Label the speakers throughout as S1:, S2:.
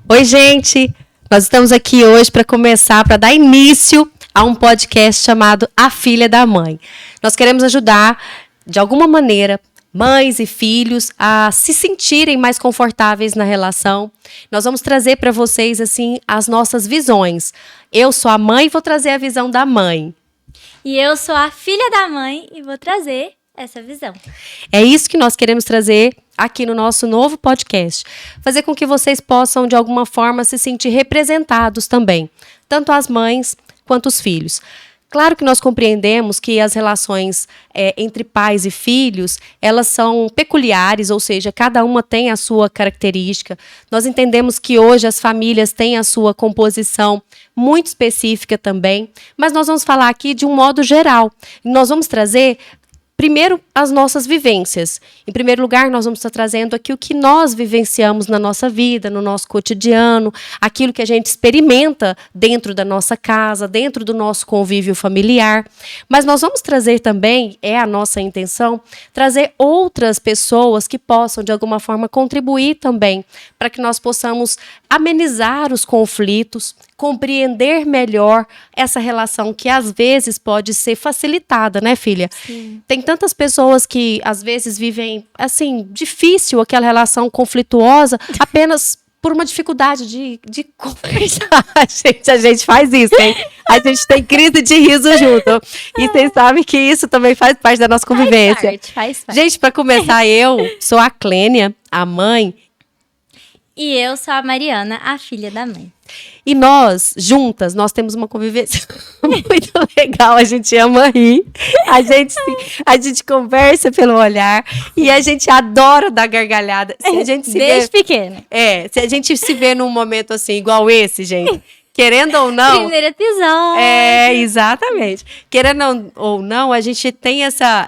S1: Oi, gente! Nós estamos aqui hoje para para dar início a um podcast chamado A Filha da Mãe. Nós queremos ajudar, de alguma maneira, mães e filhos a se sentirem mais confortáveis na relação. Nós vamos trazer para vocês, assim, as nossas visões. Eu sou a mãe e vou trazer a visão da mãe.
S2: E eu sou a filha da mãe e vou trazer essa visão.
S1: É isso que nós queremos trazer aqui no nosso novo podcast. Fazer com que vocês possam, de alguma forma, se sentir representados também. Tanto as mães quanto os filhos. Claro que nós compreendemos que as relações entre pais e filhos, elas são peculiares, ou seja, cada uma tem a sua característica. Nós entendemos que hoje as famílias têm a sua composição muito específica também, mas nós vamos falar aqui de um modo geral. Nós vamos trazer primeiro, as nossas vivências. Em primeiro lugar, nós vamos estar trazendo aqui o que nós vivenciamos na nossa vida, no nosso cotidiano, aquilo que a gente experimenta dentro da nossa casa, dentro do nosso convívio familiar. Mas nós vamos trazer também, é a nossa intenção, trazer outras pessoas que possam, de alguma forma, contribuir também para que nós possamos amenizar os conflitos, compreender melhor essa relação que às vezes pode ser facilitada, né, filha?
S2: Sim.
S1: Tem tantas pessoas que às vezes vivem, assim, difícil aquela relação conflituosa apenas por uma dificuldade de conversar. A gente faz isso, hein? A gente tem crise de riso junto. E vocês sabem que isso também faz parte da nossa convivência.
S2: Faz parte.
S1: Gente, para começar, eu sou a Clênia, a mãe.
S2: E eu sou a Mariana, a filha da mãe.
S1: E nós, juntas, nós temos uma convivência muito legal. A gente ama rir, a gente conversa pelo olhar e a gente adora dar gargalhada. Se a gente se
S2: Desde pequena.
S1: se a gente se vê num momento assim, igual esse, gente, querendo ou não...
S2: Primeiro episódio.
S1: Exatamente. Querendo ou não, a gente tem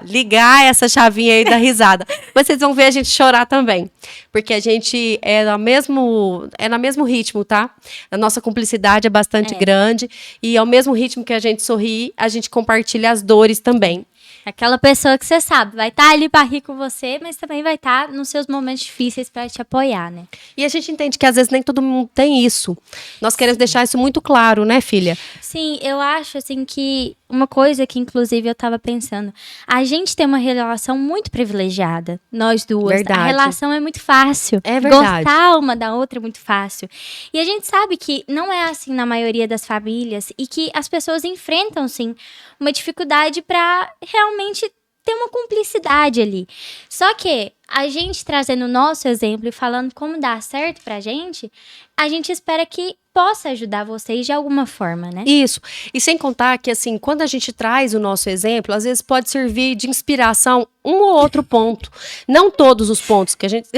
S1: ligar essa chavinha aí da risada. Vocês vão ver a gente chorar também. Porque a gente é no mesmo ritmo, tá? A nossa cumplicidade é bastante grande. E ao mesmo ritmo que a gente sorri, a gente compartilha as dores também.
S2: Aquela pessoa que você sabe, vai estar ali para rir com você, mas também vai estar nos seus momentos difíceis para te apoiar, né?
S1: E a gente entende que às vezes nem todo mundo tem isso. Nós queremos deixar isso muito claro, né, filha?
S2: Sim, eu acho assim que uma coisa que inclusive eu tava pensando, a gente tem uma relação muito privilegiada, nós duas.
S1: Verdade.
S2: A relação é muito fácil.
S1: É verdade.
S2: Gostar uma da outra é muito fácil. E a gente sabe que não é assim na maioria das famílias e que as pessoas enfrentam sim uma dificuldade para realmente ter uma cumplicidade ali. Só que a gente trazendo o nosso exemplo e falando como dá certo pra gente, a gente espera que possa ajudar vocês de alguma forma, né?
S1: Isso. E sem contar que, assim, quando a gente traz o nosso exemplo, às vezes pode servir de inspiração um ou outro ponto. Não todos os pontos que a gente...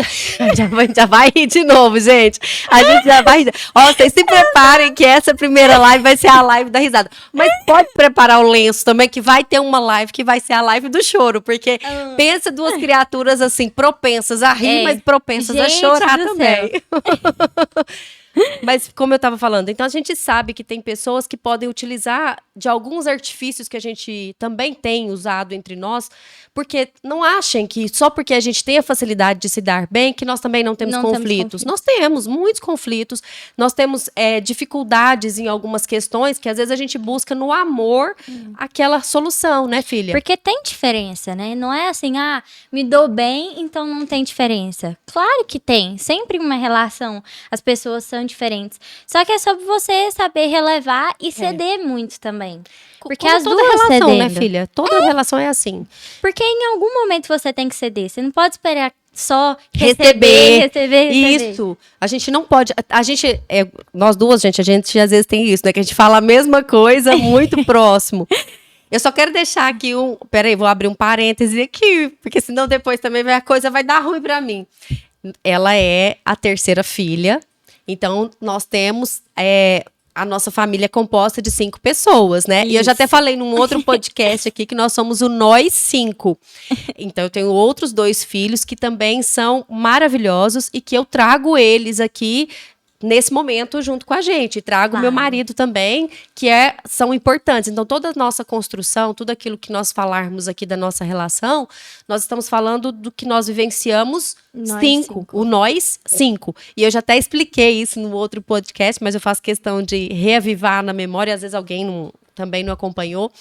S1: já vai rir de novo, gente. A gente já vai rir. Ó, vocês se preparem que essa primeira live vai ser a live da risada. Mas pode preparar o lenço também, que vai ter uma live que vai ser a live do choro. Porque pensa duas criaturas, assim, propensas a rir, mas propensas a chorar também. Mas, como eu estava falando, então a gente sabe que tem pessoas que podem utilizar de alguns artifícios que a gente também tem usado entre nós, porque não achem que só porque a gente tem a facilidade de se dar bem, que nós também não temos conflitos. Nós temos muitos conflitos, nós temos dificuldades em algumas questões que às vezes a gente busca no amor aquela solução, né, filha?
S2: Porque tem diferença, né? Não é assim, me dou bem, então não tem diferença. Claro que tem. Sempre uma relação, as pessoas são diferentes. Só que é sobre você saber relevar e ceder muito também. Porque
S1: como
S2: as
S1: toda
S2: duas
S1: relação,
S2: cedendo.
S1: né, filha? Toda relação é assim.
S2: Porque em algum momento você tem que ceder. Você não pode esperar só receber.
S1: Isso. A gente não pode. Nós duas, gente, a gente às vezes tem isso, né? Que a gente fala a mesma coisa muito próximo. Eu só quero deixar aqui Peraí, vou abrir um parêntese aqui, porque senão depois também a coisa vai dar ruim pra mim. Ela é a terceira filha, então nós temos a nossa família é composta de 5 pessoas, né?
S2: Isso.
S1: E eu já até falei num outro podcast aqui que nós somos o Nós 5. Então eu tenho outros 2 filhos que também são maravilhosos e que eu trago eles aqui nesse momento junto com a gente. Trago
S2: Claro.
S1: meu marido também, são importantes. Então, toda a nossa construção, tudo aquilo que nós falarmos aqui da nossa relação, nós estamos falando do que nós vivenciamos
S2: Nós
S1: cinco. O nós, 5. E eu já até expliquei isso no outro podcast, mas eu faço questão de reavivar na memória, às vezes alguém também não acompanhou.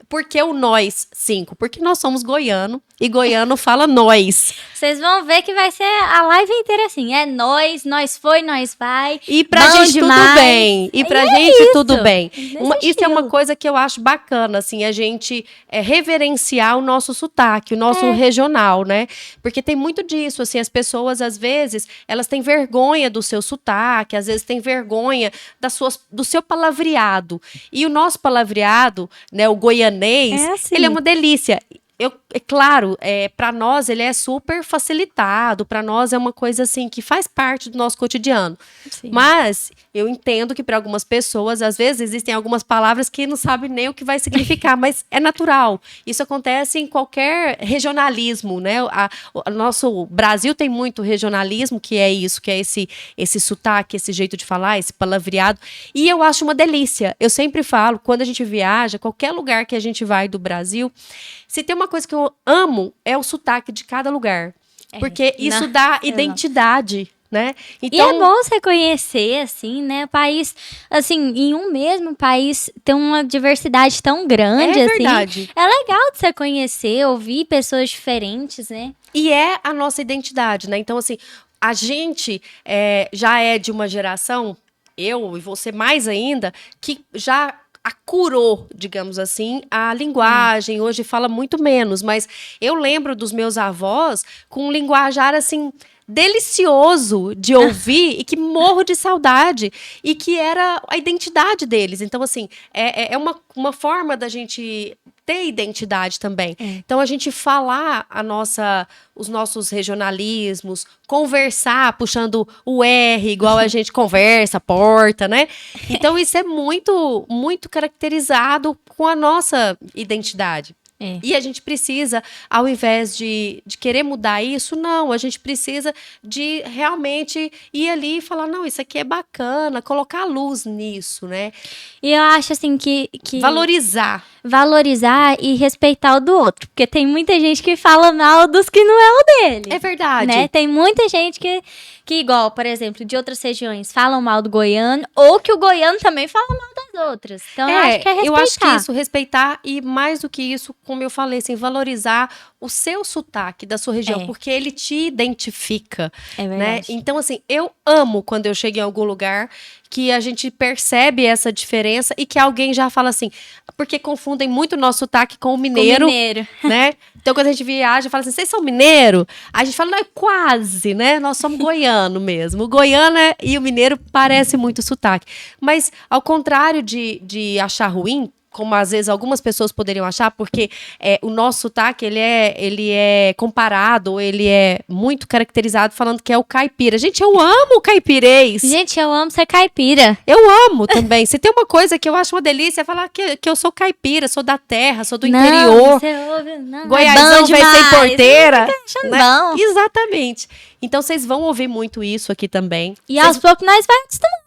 S1: Por que o nós 5? Porque nós somos goiano e goiano fala nós.
S2: Vocês vão ver que vai ser a live inteira assim. É nós foi, nós vai.
S1: E pra
S2: bom
S1: gente
S2: demais.
S1: tudo bem. E pra
S2: E
S1: gente
S2: isso.
S1: tudo bem.
S2: Desse
S1: Isso é uma
S2: estilo.
S1: coisa que eu acho bacana, assim, a gente reverenciar o nosso sotaque, o nosso regional, né? Porque tem muito disso, assim, as pessoas, às vezes, elas têm vergonha do seu sotaque, às vezes têm vergonha do seu palavreado. E o nosso palavreado, né, o goianês,
S2: É assim.
S1: ele é uma delícia. É claro, para nós ele é super facilitado, para nós é uma coisa assim que faz parte do nosso cotidiano.
S2: Sim.
S1: Mas eu entendo que para algumas pessoas, às vezes, existem algumas palavras que não sabem nem o que vai significar, mas é natural. Isso acontece em qualquer regionalismo, né? O nosso Brasil tem muito regionalismo, que é isso, que é esse sotaque, esse jeito de falar, esse palavreado. E eu acho uma delícia. Eu sempre falo, quando a gente viaja, qualquer lugar que a gente vai do Brasil, se tem uma coisa que eu amo, é o sotaque de cada lugar. Porque isso dá identidade, né?
S2: Então, e é bom você conhecer, assim, né? O país, assim, em um mesmo país tem uma diversidade tão grande,
S1: é
S2: assim.
S1: verdade.
S2: É legal de você conhecer, ouvir pessoas diferentes, né?
S1: E é a nossa identidade, né? Então, assim, a gente já é de uma geração, eu e você mais ainda, que já acurou, digamos assim, a linguagem. Hoje fala muito menos, mas eu lembro dos meus avós com um linguajar, assim, delicioso de ouvir e que morro de saudade e que era a identidade deles. Então, assim, é uma forma da gente ter identidade também. Então, a gente falar os nossos regionalismos, conversar puxando o R, igual a gente conversa, porta, né? Então, isso é muito, muito caracterizado com a nossa identidade. E a gente precisa, ao invés de querer mudar isso, não, a gente precisa de realmente ir ali e falar, não, isso aqui é bacana, colocar luz nisso, né?
S2: E eu acho, assim, que
S1: valorizar
S2: e respeitar o do outro, porque tem muita gente que fala mal dos que não é o dele.
S1: É verdade.
S2: Né? Tem muita gente que igual, por exemplo, de outras regiões, falam mal do goiano, ou que o goiano também fala mal das outras. Então, eu acho que é respeitar.
S1: Eu acho que isso, respeitar e, mais do que isso, como eu falei, assim, valorizar o seu sotaque da sua região, porque ele te identifica.
S2: É
S1: né?
S2: verdade.
S1: Então, assim, eu amo quando eu chego em algum lugar que a gente percebe essa diferença e que alguém já fala assim, porque confundem muito o nosso sotaque com o mineiro. Né? Então, quando a gente viaja, fala assim, vocês são mineiro? A gente fala, não, é quase, né? Nós somos goiano mesmo. O goiano e o mineiro parecem muito sotaque. Mas, ao contrário de achar ruim, como às vezes algumas pessoas poderiam achar, porque o nosso sotaque, ele é comparado, ele é muito caracterizado falando que é o caipira. Gente, eu amo o caipirês.
S2: Gente, eu amo ser caipira.
S1: Eu amo também. Se tem uma coisa que eu acho uma delícia, é falar que eu sou caipira, sou da terra, sou do interior.
S2: Você ouve, não,
S1: Goiásão vai ser porteira.
S2: Né? Bom.
S1: Exatamente. Então, vocês vão ouvir muito isso aqui também.
S2: E aos poucos nós vamos acostumando.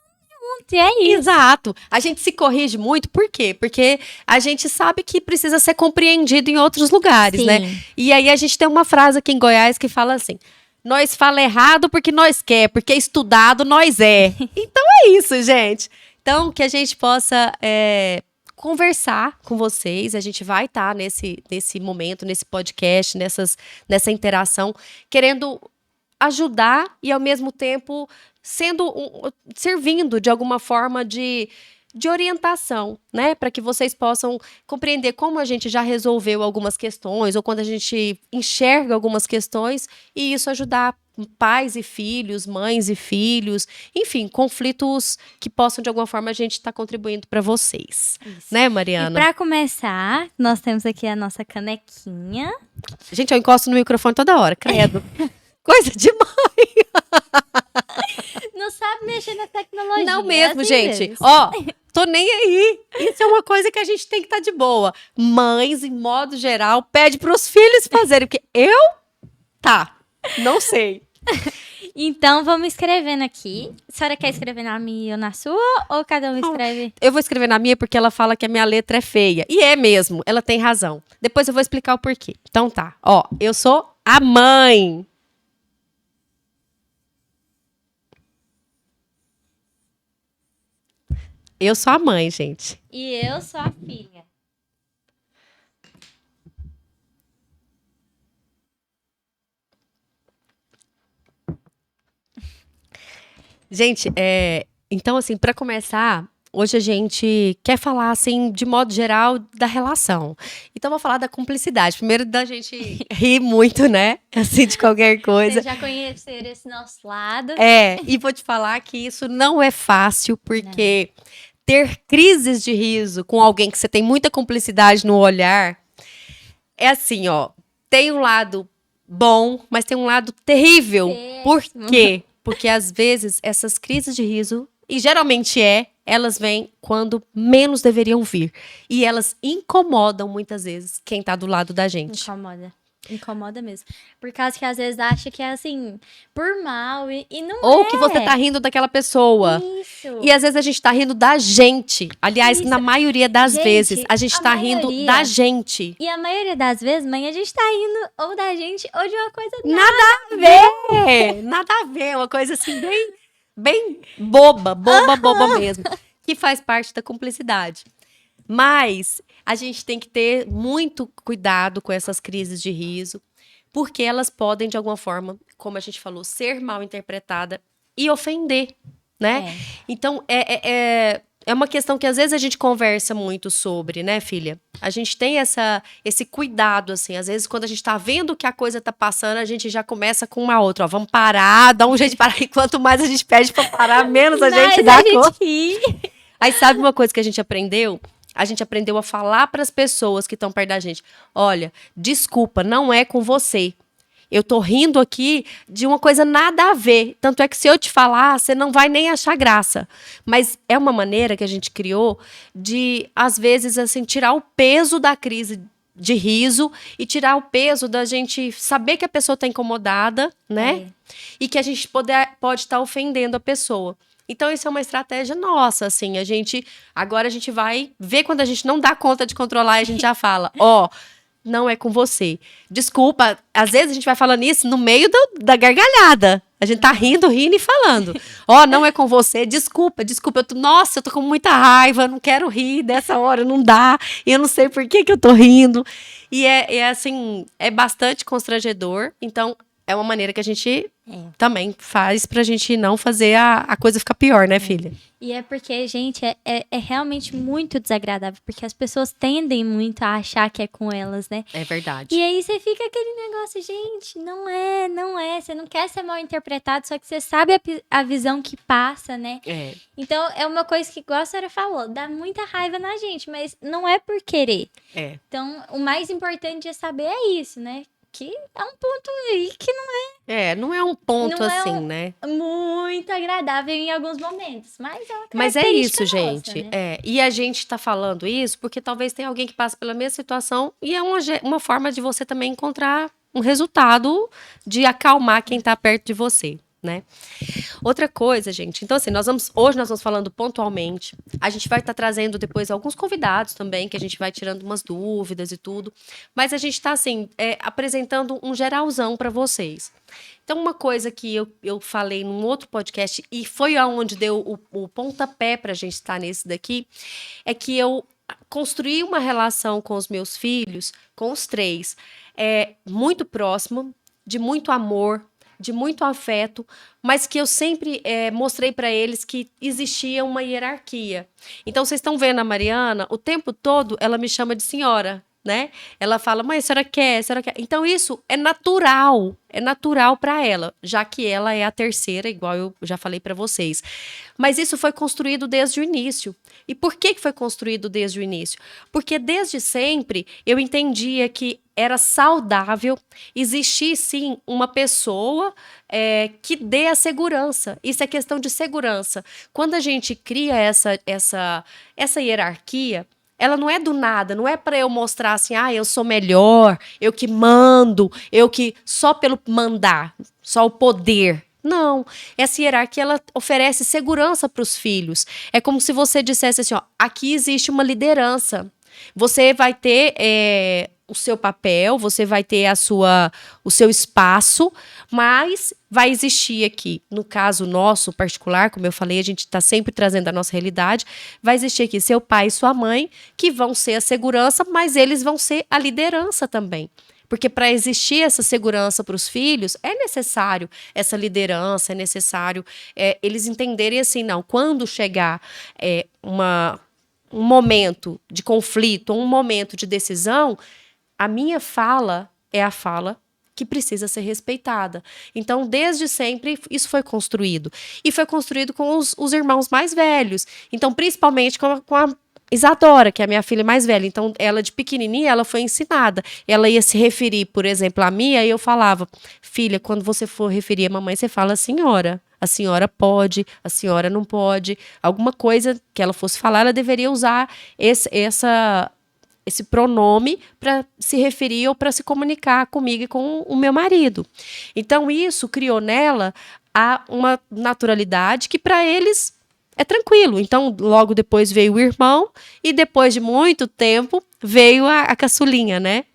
S2: E é isso.
S1: Exato. A gente se corrige muito, por quê? Porque a gente sabe que precisa ser compreendido em outros lugares,
S2: Sim.
S1: né? E aí a gente tem uma frase aqui em Goiás que fala assim, nós fala errado porque nós quer, porque estudado nós é. Então é isso, gente. Então, que a gente possa conversar com vocês, a gente vai estar nesse momento, nesse podcast, nessa interação, querendo ajudar e ao mesmo tempo servindo de alguma forma de orientação, né? Para que vocês possam compreender como a gente já resolveu algumas questões ou quando a gente enxerga algumas questões e isso ajudar pais e filhos, mães e filhos, enfim, conflitos que possam de alguma forma a gente estar contribuindo para vocês. Isso. Né, Mariana?
S2: E para começar, nós temos aqui a nossa canequinha.
S1: Gente, eu encosto no microfone toda hora, credo. Coisa de mãe.
S2: Não sabe mexer na tecnologia.
S1: Não mesmo,
S2: assim
S1: gente.
S2: mesmo.
S1: Ó, tô nem aí. Isso é uma coisa que a gente tem que estar de boa. Mães, em modo geral, pede pros filhos fazerem, porque não sei.
S2: Então, vamos escrevendo aqui. A senhora quer escrever na minha ou na sua? Ou cada um escreve?
S1: Eu vou escrever na minha porque ela fala que a minha letra é feia. E é mesmo, ela tem razão. Depois eu vou explicar o porquê. Então tá, ó, eu sou a mãe. Eu sou a mãe, gente.
S2: E eu sou a filha.
S1: Gente, então assim, para começar, hoje a gente quer falar assim, de modo geral, da relação. Então vou falar da cumplicidade. Primeiro da gente rir muito, né? Assim, de qualquer coisa.
S2: Vocês já conheceram esse nosso lado.
S1: E vou te falar que isso não é fácil, porque ter crises de riso com alguém que você tem muita cumplicidade no olhar, é assim, ó, tem um lado bom, mas tem um lado terrível. Por quê? Porque às vezes essas crises de riso, e geralmente elas vêm quando menos deveriam vir. E elas incomodam muitas vezes quem tá do lado da gente.
S2: Incomoda mesmo. Por causa que às vezes acha que é assim, por mal, e não
S1: Ou que você tá rindo daquela pessoa.
S2: Isso.
S1: E às vezes a gente tá rindo da gente. Aliás, na maioria das vezes, a gente tá rindo da gente.
S2: E a maioria das vezes, mãe, a gente tá rindo ou da gente ou de uma coisa
S1: nada a ver. Nada a ver. Uma coisa assim, bem boba mesmo. Que faz parte da cumplicidade. Mas a gente tem que ter muito cuidado com essas crises de riso, porque elas podem, de alguma forma, como a gente falou, ser mal interpretada e ofender, né? Então, é uma questão que às vezes a gente conversa muito sobre, né, filha? A gente tem esse cuidado, assim. Às vezes, quando a gente tá vendo que a coisa tá passando, a gente já começa com uma outra. Ó, vamos parar, dá um jeito de parar. E quanto mais a gente pede pra parar, menos a gente dá conta. Aí, sabe uma coisa que a gente aprendeu? A gente aprendeu a falar para as pessoas que estão perto da gente. Olha, desculpa, não é com você. Eu tô rindo aqui de uma coisa nada a ver. Tanto é que se eu te falar, você não vai nem achar graça. Mas é uma maneira que a gente criou de, às vezes, assim, tirar o peso da crise de riso e tirar o peso da gente saber que a pessoa tá incomodada, né? E que a gente pode estar ofendendo a pessoa. Então, isso é uma estratégia nossa, assim, agora a gente vai ver quando a gente não dá conta de controlar e a gente já fala, não é com você. Desculpa, às vezes a gente vai falando isso no meio da gargalhada. A gente tá rindo e falando. Não é com você, desculpa, nossa, eu tô com muita raiva, não quero rir dessa hora, não dá, eu não sei por que eu tô rindo. E assim, é bastante constrangedor, então é uma maneira que a gente também faz pra gente não fazer a coisa ficar pior, né, filha?
S2: E é porque, gente, é realmente muito desagradável, porque as pessoas tendem muito a achar que é com elas, né?
S1: É verdade.
S2: E aí você fica aquele negócio, gente, não é, você não quer ser mal interpretado, só que você sabe a visão que passa, né? Então, é uma coisa que, igual a senhora falou, dá muita raiva na gente, mas não é por querer. Então, o mais importante é saber isso, né? Que é um ponto aí que não
S1: não é um ponto assim, né?
S2: Muito agradável em alguns momentos, mas é uma
S1: Mas é isso,
S2: nossa,
S1: gente.
S2: né?
S1: E a gente tá falando isso porque talvez tenha alguém que passe pela mesma situação e é uma forma de você também encontrar um resultado de acalmar quem tá perto de você, né? Outra coisa, gente, então assim, hoje nós vamos falando pontualmente, a gente vai estar trazendo depois alguns convidados também, que a gente vai tirando umas dúvidas e tudo, mas a gente tá assim, apresentando um geralzão para vocês. Então, uma coisa que eu falei num outro podcast, e foi aonde deu o pontapé pra gente estar nesse daqui, é que eu construí uma relação com os meus filhos, com os 3, muito próxima, de muito amor, de muito afeto, mas que eu sempre mostrei para eles que existia uma hierarquia. Então, vocês estão vendo a Mariana, o tempo todo ela me chama de senhora, né? Ela fala, mãe, a senhora quer, a senhora quer. Então, isso é natural para ela, já que ela é a terceira, igual eu já falei para vocês. Mas isso foi construído desde o início. E por que foi construído desde o início? Porque desde sempre eu entendia que era saudável existir, sim, uma pessoa que dê a segurança. Isso é questão de segurança. Quando a gente cria essa hierarquia, ela não é do nada, não é para eu mostrar assim, eu sou melhor, eu que mando, eu que só pelo mandar, só o poder. Não, essa hierarquia ela oferece segurança para os filhos. É como se você dissesse assim, ó, aqui existe uma liderança. Você vai ter o seu papel, você vai ter o seu espaço, mas vai existir aqui, no caso nosso particular, como eu falei, a gente está sempre trazendo a nossa realidade, vai existir aqui seu pai e sua mãe, que vão ser a segurança, mas eles vão ser a liderança também. Porque para existir essa segurança para os filhos, é necessário essa liderança, é necessário eles entenderem assim, não, quando chegar um momento de conflito, um momento de decisão, a minha fala é a fala que precisa ser respeitada. Então, desde sempre, isso foi construído. E foi construído com os irmãos mais velhos. Então, principalmente com a Isadora, que é a minha filha mais velha. Então, ela de pequenininha, ela foi ensinada. Ela ia se referir, por exemplo, a mim, aí eu falava, filha, quando você for referir a mamãe, você fala senhora. A senhora pode, a senhora não pode. Alguma coisa que ela fosse falar, ela deveria usar esse pronome para se referir ou para se comunicar comigo e com o meu marido. Então, isso criou nela uma naturalidade que para eles é tranquilo. Então, logo depois veio o irmão e depois de muito tempo veio a caçulinha, né?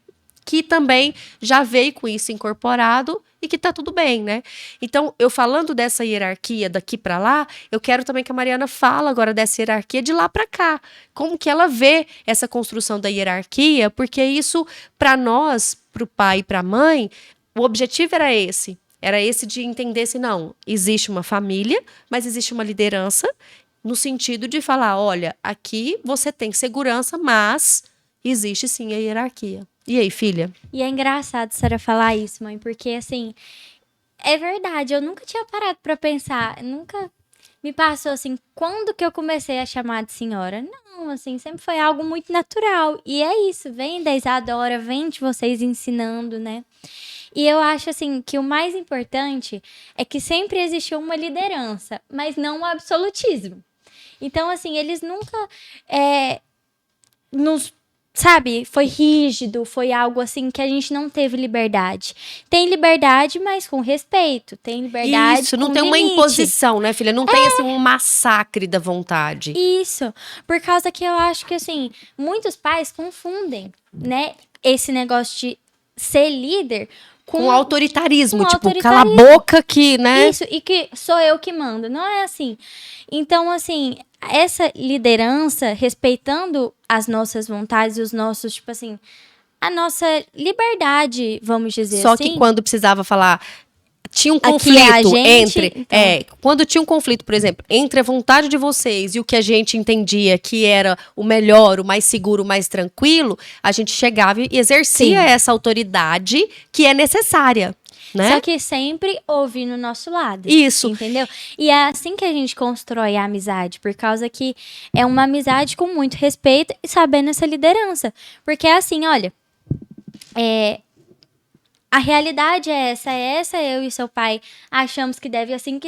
S1: Que também já veio com isso incorporado e que tá tudo bem, né? Então, eu falando dessa hierarquia daqui para lá, eu quero também que a Mariana fala agora dessa hierarquia de lá para cá. Como que ela vê essa construção da hierarquia, porque isso, para nós, para o pai e para a mãe, o objetivo era esse. Era esse de entender se não, existe uma família, mas existe uma liderança no sentido de falar, olha, aqui você tem segurança, mas existe sim a hierarquia. E aí, filha?
S2: E é engraçado a senhora falar isso, mãe, porque assim, é verdade, eu nunca tinha parado pra pensar, nunca me passou assim, quando que eu comecei a chamar de senhora? Não, assim, sempre foi algo muito natural. E é isso, vem da Isadora, vem de vocês ensinando, né? E eu acho, assim, que o mais importante é que sempre existiu uma liderança, mas não um absolutismo. Então, assim, eles nunca sabe, foi rígido, foi algo assim que a gente não teve liberdade. Tem liberdade, mas com respeito. Tem liberdade
S1: isso, não
S2: com
S1: tem uma
S2: limite.
S1: imposição, né, filha? Não tem, assim, um massacre da vontade.
S2: Isso, por causa que eu acho que, assim, muitos pais confundem, né, esse negócio de ser líder
S1: com autoritarismo, tipo,
S2: autoritarismo.
S1: cala a boca que, né?
S2: Isso, e que sou eu que mando. Não é assim. Então, assim, essa liderança, respeitando as nossas vontades, os nossos, tipo assim, a nossa liberdade, vamos dizer
S1: Só
S2: assim.
S1: que quando precisava falar, tinha um
S2: Aqui
S1: conflito
S2: é a gente,
S1: entre...
S2: então.
S1: Quando tinha um conflito, por exemplo, entre a vontade de vocês e o que a gente entendia que era o melhor, o mais seguro, o mais tranquilo, a gente chegava e exercia essa autoridade que é necessária. Né?
S2: Só que sempre ouvir no nosso lado.
S1: Isso.
S2: Entendeu? E é assim que a gente constrói a amizade, por causa que é uma amizade com muito respeito e sabendo essa liderança. Porque é assim, olha, a realidade é essa, eu e seu pai achamos que deve assim,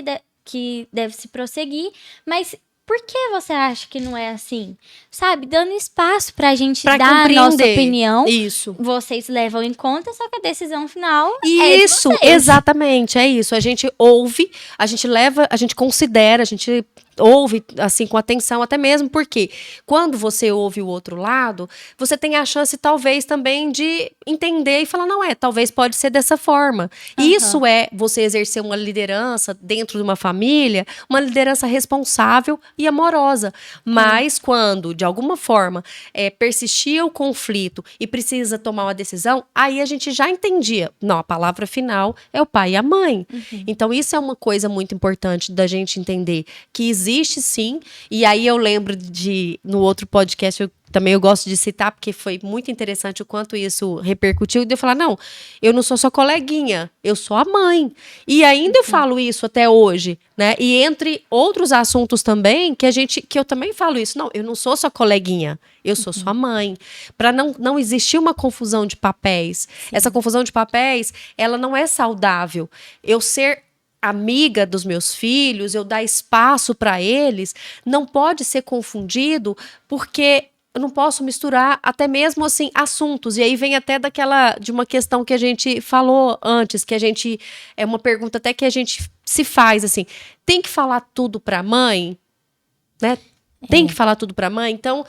S2: que deve se prosseguir, mas por que você acha que não é assim? Sabe? Dando espaço pra gente dar a nossa opinião.
S1: Isso.
S2: Vocês levam em conta, só que a decisão final é de
S1: Isso,
S2: vocês.
S1: exatamente, é isso. A gente ouve, a gente leva, a gente considera, a gente ouve assim com atenção, até mesmo porque quando você ouve o outro lado, você tem a chance talvez também de entender e falar, não talvez pode ser dessa forma. Isso é você exercer uma liderança dentro de uma família, uma liderança responsável e amorosa. Mas quando, de alguma forma, persistia o conflito e precisa tomar uma decisão, aí a gente já entendia, não, a palavra final é o pai e a mãe. Então isso é uma coisa muito importante da gente entender, que existe sim, e aí eu lembro no outro podcast, eu gosto de citar, porque foi muito interessante o quanto isso repercutiu, de eu falar, não, eu não sou só coleguinha, eu sou a mãe. E ainda eu falo isso até hoje, né? E entre outros assuntos também, que eu também falo isso, não, eu não sou só coleguinha, eu sou sua mãe. Para não existir uma confusão de papéis. Essa confusão de papéis, ela não é saudável. Eu ser amiga dos meus filhos, eu dar espaço para eles, não pode ser confundido porque eu não posso misturar até mesmo assim assuntos. E aí vem até de uma questão que a gente falou antes, que a gente é uma pergunta até que a gente se faz assim, tem que falar tudo para a mãe, né? Tem que falar tudo para a mãe. Então,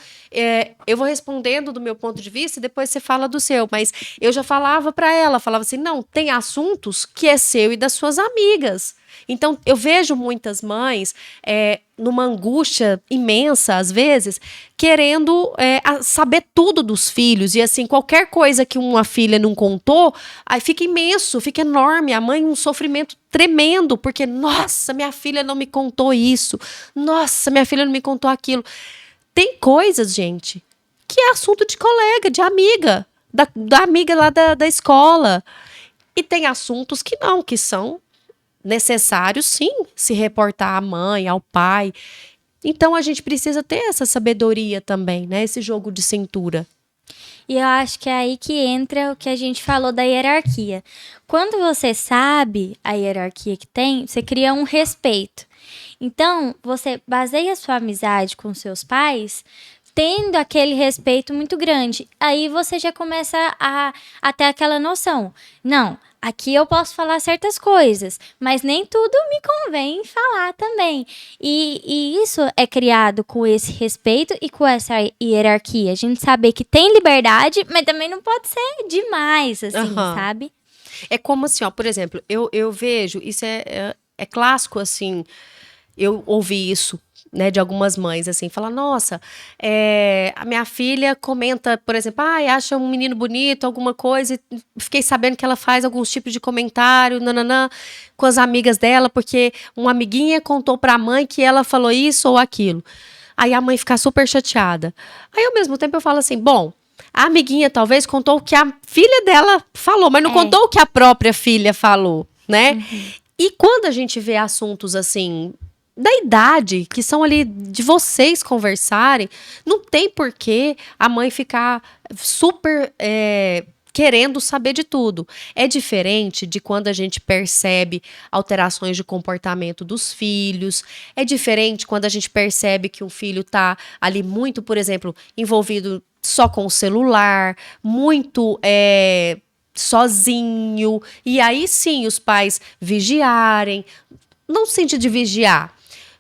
S1: eu vou respondendo do meu ponto de vista e depois você fala do seu. Mas eu já falava para ela, falava assim, não, tem assuntos que é seu e das suas amigas. Então, eu vejo muitas mães numa angústia imensa, às vezes, querendo saber tudo dos filhos. E, assim, qualquer coisa que uma filha não contou, aí fica imenso, fica enorme. A mãe, um sofrimento tremendo, porque, nossa, minha filha não me contou isso. Nossa, minha filha não me contou aquilo. Tem coisas, gente, que é assunto de colega, de amiga, da amiga lá da escola. E tem assuntos que não, que são necessário, sim, se reportar à mãe, ao pai. Então, a gente precisa ter essa sabedoria também, né? Esse jogo de cintura.
S2: E eu acho que é aí que entra o que a gente falou da hierarquia. Quando você sabe a hierarquia que tem, você cria um respeito. Então, você baseia sua amizade com seus pais tendo aquele respeito muito grande. Aí você já começa a ter aquela noção. Não, aqui eu posso falar certas coisas, mas nem tudo me convém falar também. E isso é criado com esse respeito e com essa hierarquia. A gente saber que tem liberdade, mas também não pode ser demais, assim, sabe?
S1: É como assim, ó, por exemplo, eu vejo, isso é clássico, assim, eu ouvi isso, né, de algumas mães, assim, falar, nossa, a minha filha comenta, por exemplo, acha um menino bonito, alguma coisa, e fiquei sabendo que ela faz alguns tipos de comentário, nananã, com as amigas dela, porque uma amiguinha contou pra mãe que ela falou isso ou aquilo. Aí a mãe fica super chateada. Aí, ao mesmo tempo, eu falo assim, bom, a amiguinha talvez contou o que a filha dela falou, mas não contou o que a própria filha falou, né? E quando a gente vê assuntos assim da idade, que são ali de vocês conversarem, não tem porquê a mãe ficar super querendo saber de tudo. É diferente de quando a gente percebe alterações de comportamento dos filhos, é diferente quando a gente percebe que um filho tá ali muito, por exemplo, envolvido só com o celular, muito sozinho, e aí sim os pais vigiarem, não sente de vigiar,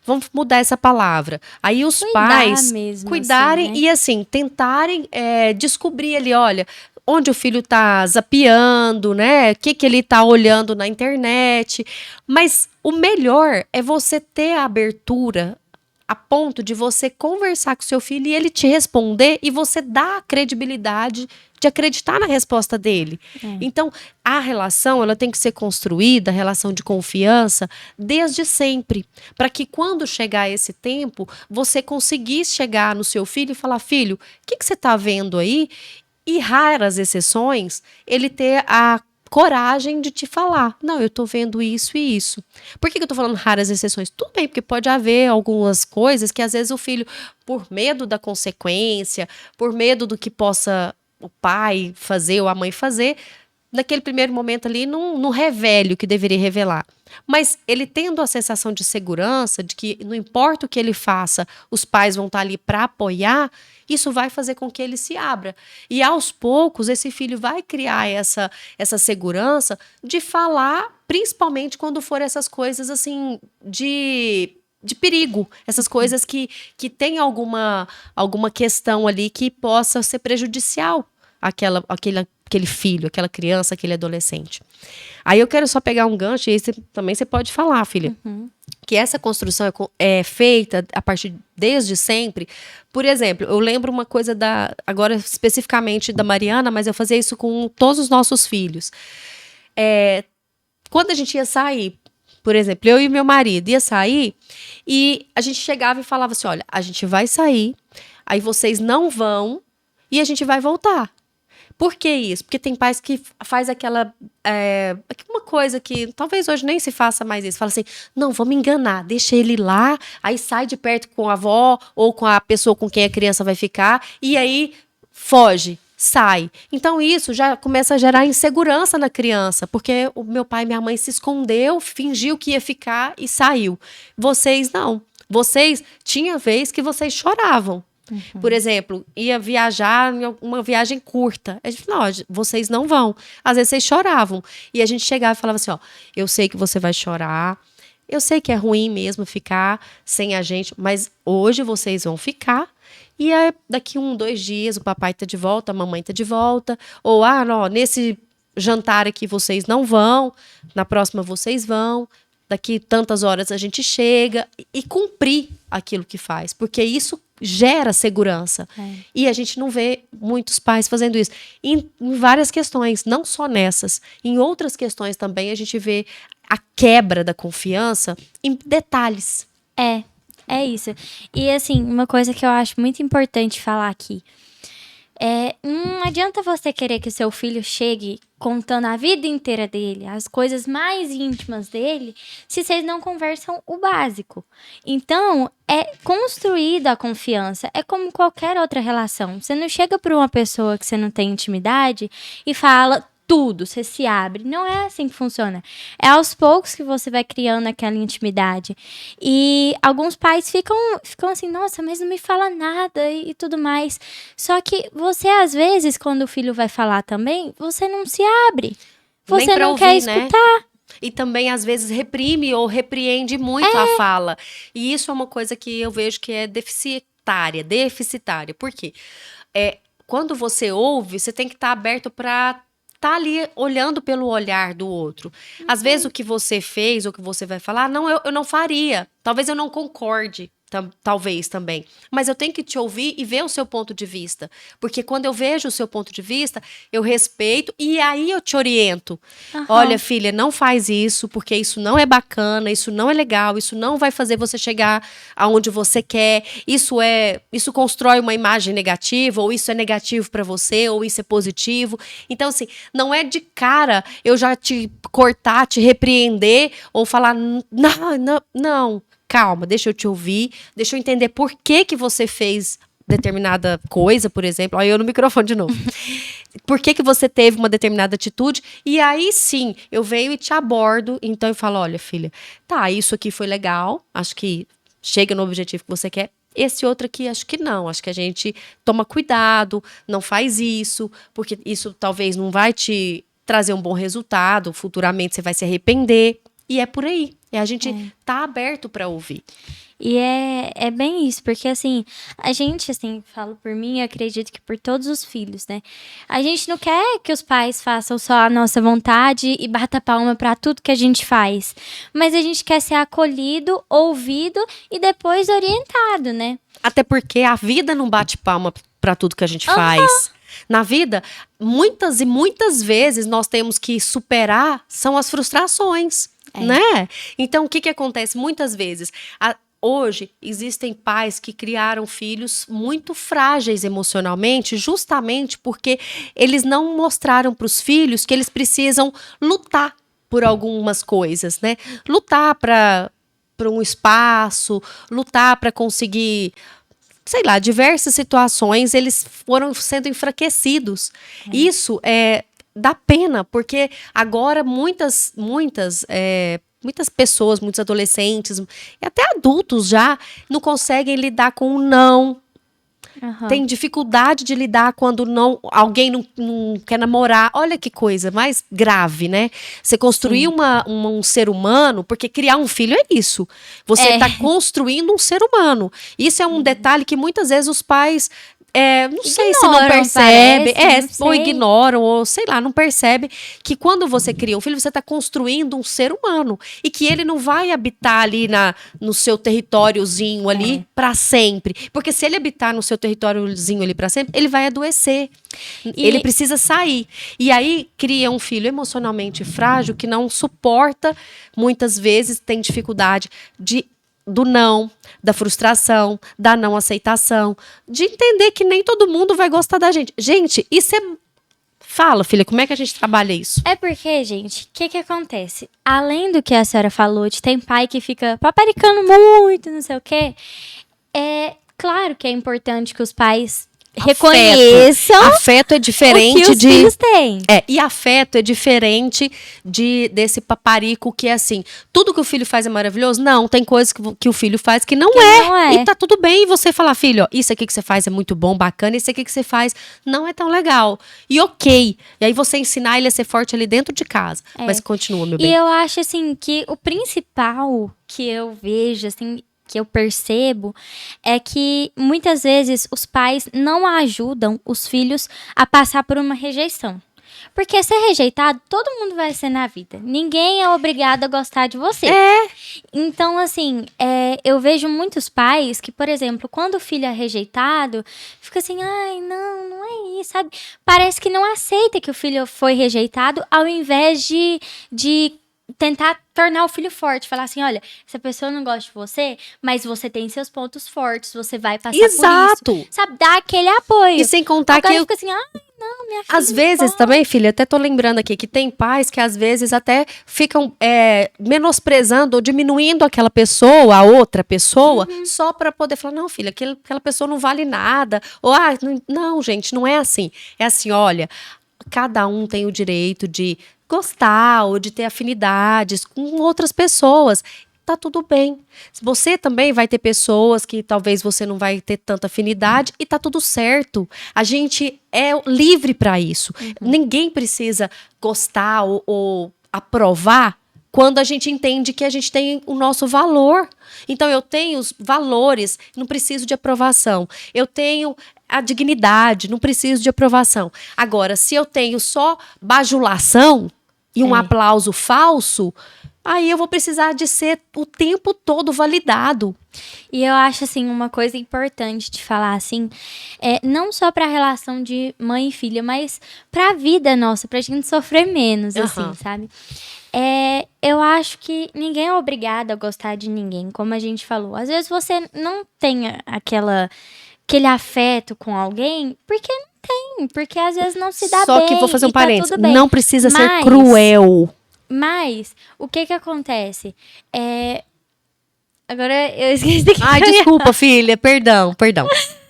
S1: vamos mudar essa palavra. Aí os pais cuidarem assim, né? E assim, tentarem descobrir ali, olha, onde o filho tá zapeando, né? O que ele tá olhando na internet. Mas o melhor é você ter a abertura a ponto de você conversar com seu filho e ele te responder e você dar a credibilidade de acreditar na resposta dele. Então, a relação, ela tem que ser construída, a relação de confiança, desde sempre. Para que quando chegar esse tempo, você conseguisse chegar no seu filho e falar, filho, o que você está vendo aí? E raras exceções, ele ter a coragem de te falar, não, eu tô vendo isso e isso. Por que eu tô falando raras exceções? Tudo bem, porque pode haver algumas coisas que às vezes o filho, por medo da consequência, por medo do que possa o pai fazer ou a mãe fazer, naquele primeiro momento ali não revele o que deveria revelar. Mas ele tendo a sensação de segurança, de que não importa o que ele faça, os pais vão estar ali para apoiar, isso vai fazer com que ele se abra. E aos poucos, esse filho vai criar essa segurança de falar, principalmente quando for essas coisas assim de perigo, essas coisas que tem alguma questão ali que possa ser prejudicial aquele filho, aquela criança, aquele adolescente. Aí eu quero só pegar um gancho, e aí também você pode falar, filha, que essa construção é feita a partir desde sempre. Por exemplo, eu lembro uma coisa agora especificamente da Mariana, mas eu fazia isso com todos os nossos filhos. Quando a gente ia sair, por exemplo, eu e meu marido ia sair, e a gente chegava e falava assim, olha, a gente vai sair, aí vocês não vão, e a gente vai voltar. Por que isso? Porque tem pais que faz aquela uma coisa que talvez hoje nem se faça mais isso. Fala assim, não, vamos enganar, deixa ele lá, aí sai de perto com a avó ou com a pessoa com quem a criança vai ficar, e aí foge, sai. Então isso já começa a gerar insegurança na criança, porque o meu pai e minha mãe se escondeu, fingiu que ia ficar e saiu. Vocês não. Vocês, tinha vez que vocês choravam. Por exemplo, ia viajar em uma viagem curta. A gente falou, vocês não vão. Às vezes vocês choravam. E a gente chegava e falava assim, eu sei que você vai chorar, eu sei que é ruim mesmo ficar sem a gente, mas hoje vocês vão ficar. E aí, daqui 2 dias o papai tá de volta, a mamãe tá de volta. Ou, não, nesse jantar aqui vocês não vão, na próxima vocês vão. Daqui tantas horas a gente chega. E cumprir aquilo que faz. Porque isso gera segurança. E a gente não vê muitos pais fazendo isso. Em várias questões, não só nessas. Em outras questões também a gente vê a quebra da confiança em detalhes.
S2: É isso. E assim, uma coisa que eu acho muito importante falar aqui. Não adianta você querer que o seu filho chegue contando a vida inteira dele, as coisas mais íntimas dele, se vocês não conversam o básico. Então, é construída a confiança. É como qualquer outra relação. Você não chega para uma pessoa que você não tem intimidade e fala tudo, você se abre. Não é assim que funciona. É aos poucos que você vai criando aquela intimidade. E alguns pais ficam assim, nossa, mas não me fala nada e tudo mais. Só que você, às vezes, quando o filho vai falar também, você não se abre. Você não quer escutar. Né?
S1: E também, às vezes, reprime ou repreende muito a fala. E isso é uma coisa que eu vejo que é deficitária. Por quê? Quando você ouve, você tem que estar aberto para tá ali olhando pelo olhar do outro. Às vezes o que você fez ou o que você vai falar, não, eu não faria. Talvez eu não concorde, talvez também. Mas eu tenho que te ouvir e ver o seu ponto de vista. Porque quando eu vejo o seu ponto de vista, eu respeito e aí eu te oriento. Olha, filha, não faz isso, porque isso não é bacana, isso não é legal, isso não vai fazer você chegar aonde você quer. Isso constrói uma imagem negativa, ou isso é negativo para você, ou isso é positivo. Então, assim, não é de cara eu já te cortar, te repreender, ou falar, não. Calma, deixa eu te ouvir, deixa eu entender por que você fez determinada coisa, por exemplo. Olha eu no microfone de novo. Por que você teve uma determinada atitude? E aí sim, eu venho e te abordo. Então eu falo, olha filha, tá, isso aqui foi legal, acho que chega no objetivo que você quer. Esse outro aqui, acho que não. Acho que a gente toma cuidado, não faz isso, porque isso talvez não vai te trazer um bom resultado. Futuramente você vai se arrepender. E é por aí. A gente tá aberto para ouvir.
S2: E é bem isso, porque assim, a gente, assim, falo por mim, acredito que por todos os filhos, né? A gente não quer que os pais façam só a nossa vontade e bata palma para tudo que a gente faz. Mas a gente quer ser acolhido, ouvido e depois orientado, né?
S1: Até porque a vida não bate palma para tudo que a gente faz. Na vida, muitas e muitas vezes nós temos que superar são as frustrações, né? Então, o que acontece muitas vezes? Hoje, existem pais que criaram filhos muito frágeis emocionalmente, justamente porque eles não mostraram para os filhos que eles precisam lutar por algumas coisas, né? Lutar para um espaço, lutar para conseguir, sei lá, diversas situações, eles foram sendo enfraquecidos. Isso dá pena, porque agora muitas pessoas, muitos adolescentes e até adultos já não conseguem lidar com o não. Tem dificuldade de lidar quando alguém não quer namorar. Olha que coisa mais grave, né? Você construir um ser humano, porque criar um filho é isso. Você está construindo um ser humano. Isso é um detalhe que muitas vezes os pais não sei se não percebe, ou ignoram, ou sei lá, não percebe que quando você cria um filho, você está construindo um ser humano e que ele não vai habitar ali no seu territóriozinho ali para sempre, porque se ele habitar no seu territóriozinho ali para sempre, ele vai adoecer, ele precisa sair, e aí cria um filho emocionalmente frágil que não suporta, muitas vezes tem dificuldade do não, da frustração, da não aceitação, de entender que nem todo mundo vai gostar da gente. Gente, isso é... Fala, filha, como é que a gente trabalha isso?
S2: É porque, gente, o que acontece? Além do que a senhora falou, de tem pai que fica paparicando muito, não sei o quê, é claro que é importante que os pais reconheçam
S1: afeto é diferente
S2: o que os filhos têm.
S1: E afeto é diferente desse paparico que é assim, tudo que o filho faz é maravilhoso? Não, tem coisas que o filho faz que não é. E tá tudo bem. E você falar, filho, ó, isso aqui que você faz é muito bom, bacana, isso aqui que você faz não é tão legal. E ok. E aí você ensinar ele a ser forte ali dentro de casa. Mas continua, meu bem.
S2: E eu acho, assim, que o principal que eu vejo, assim, que eu percebo é que muitas vezes os pais não ajudam os filhos a passar por uma rejeição. Porque ser rejeitado, todo mundo vai ser na vida. Ninguém é obrigado a gostar de você. Então, assim, eu vejo muitos pais que, por exemplo, quando o filho é rejeitado, fica assim, ai, não é isso, sabe? Parece que não aceita que o filho foi rejeitado, ao invés de tentar tornar o filho forte. Falar assim, olha, essa pessoa não gosta de você, mas você tem seus pontos fortes, você vai passar por isso. Sabe, dar aquele apoio.
S1: E sem contar
S2: agora
S1: que
S2: fica assim, ai, não, minha filha.
S1: Às vezes também, filha, até tô lembrando aqui que tem pais que às vezes até ficam menosprezando ou diminuindo aquela pessoa, a outra pessoa, só para poder falar, não, filha, aquela pessoa não vale nada. Ou, não, gente, não é assim. É assim, olha, cada um tem o direito de gostar ou de ter afinidades com outras pessoas. Tá tudo bem. Você também vai ter pessoas que talvez você não vai ter tanta afinidade e tá tudo certo. A gente é livre para isso. Ninguém precisa gostar ou aprovar quando a gente entende que a gente tem o nosso valor. Então, eu tenho os valores, não preciso de aprovação. Eu tenho a dignidade, não preciso de aprovação. Agora, se eu tenho só bajulação e um aplauso falso, aí eu vou precisar de ser o tempo todo validado.
S2: E eu acho, assim, uma coisa importante de falar, assim, não só pra relação de mãe e filha, mas pra vida nossa, pra gente sofrer menos, assim, sabe? Eu acho que ninguém é obrigado a gostar de ninguém, como a gente falou. Às vezes você não tem aquele afeto com alguém, porque às vezes não se dá bem.
S1: Só que vou fazer um parênteses,
S2: tá tudo bem.
S1: não precisa ser cruel.
S2: Mas, o que acontece? Agora eu esqueci que
S1: Ai, desculpa, filha, perdão.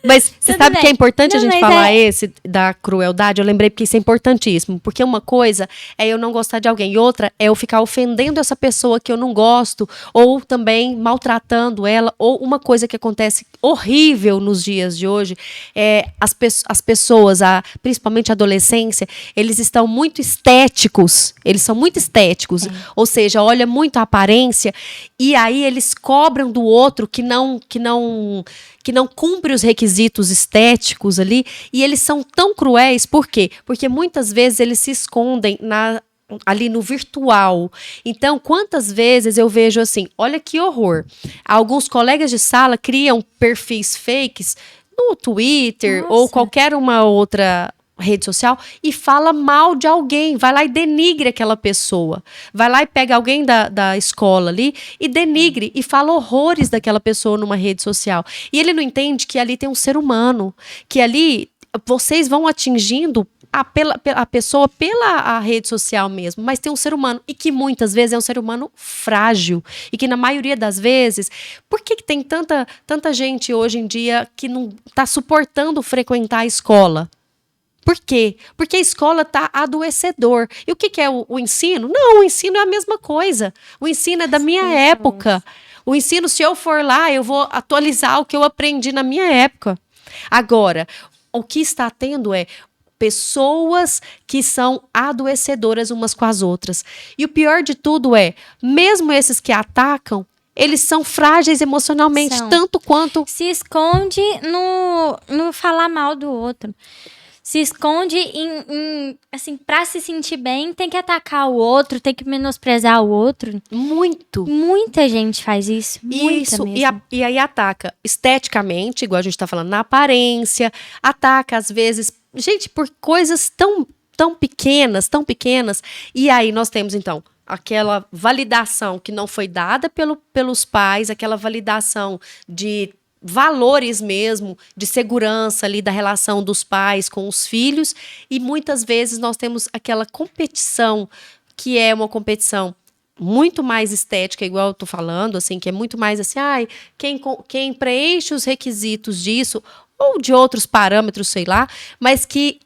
S1: Mas você sabe que é importante a gente falar esse da crueldade? Eu lembrei porque isso é importantíssimo. Porque uma coisa é eu não gostar de alguém. E outra é eu ficar ofendendo essa pessoa que eu não gosto. Ou também maltratando ela. Ou uma coisa que acontece horrível nos dias de hoje. As pessoas, principalmente a adolescência, eles estão muito estéticos. Eles são muito estéticos. Ou seja, olha muito a aparência. E aí eles cobram do outro que não cumpre os requisitos estéticos ali, e eles são tão cruéis, por quê? Porque muitas vezes eles se escondem ali no virtual. Então, quantas vezes eu vejo assim, olha que horror, alguns colegas de sala criam perfis fakes no Twitter ou qualquer uma outra rede social e fala mal de alguém, vai lá e denigre aquela pessoa, vai lá e pega alguém da escola ali e denigre e fala horrores daquela pessoa numa rede social, e ele não entende que ali tem um ser humano, que ali vocês vão atingindo a pessoa pela rede social mesmo, mas tem um ser humano, e que muitas vezes é um ser humano frágil, e que na maioria das vezes, por que tem tanta gente hoje em dia que não está suportando frequentar a escola? Por quê? Porque a escola está adoecedor. E o que é o ensino? Não, o ensino é a mesma coisa. O ensino é da minha época. O ensino, se eu for lá, eu vou atualizar o que eu aprendi na minha época. Agora, o que está tendo é pessoas que são adoecedoras umas com as outras. E o pior de tudo é, mesmo esses que atacam, eles são frágeis emocionalmente, tanto quanto...
S2: Se esconde no falar mal do outro. Se esconde assim, pra se sentir bem, tem que atacar o outro, tem que menosprezar o outro. Muita gente faz isso.
S1: Isso, e aí ataca esteticamente, igual a gente tá falando, na aparência, ataca às vezes, gente, por coisas tão pequenas, e aí nós temos então aquela validação que não foi dada pelos pais, aquela validação de valores mesmo, de segurança ali da relação dos pais com os filhos, e muitas vezes nós temos aquela competição, que é uma competição muito mais estética, igual eu tô falando, assim, que é muito mais assim, quem preenche os requisitos disso, ou de outros parâmetros, sei lá, mas que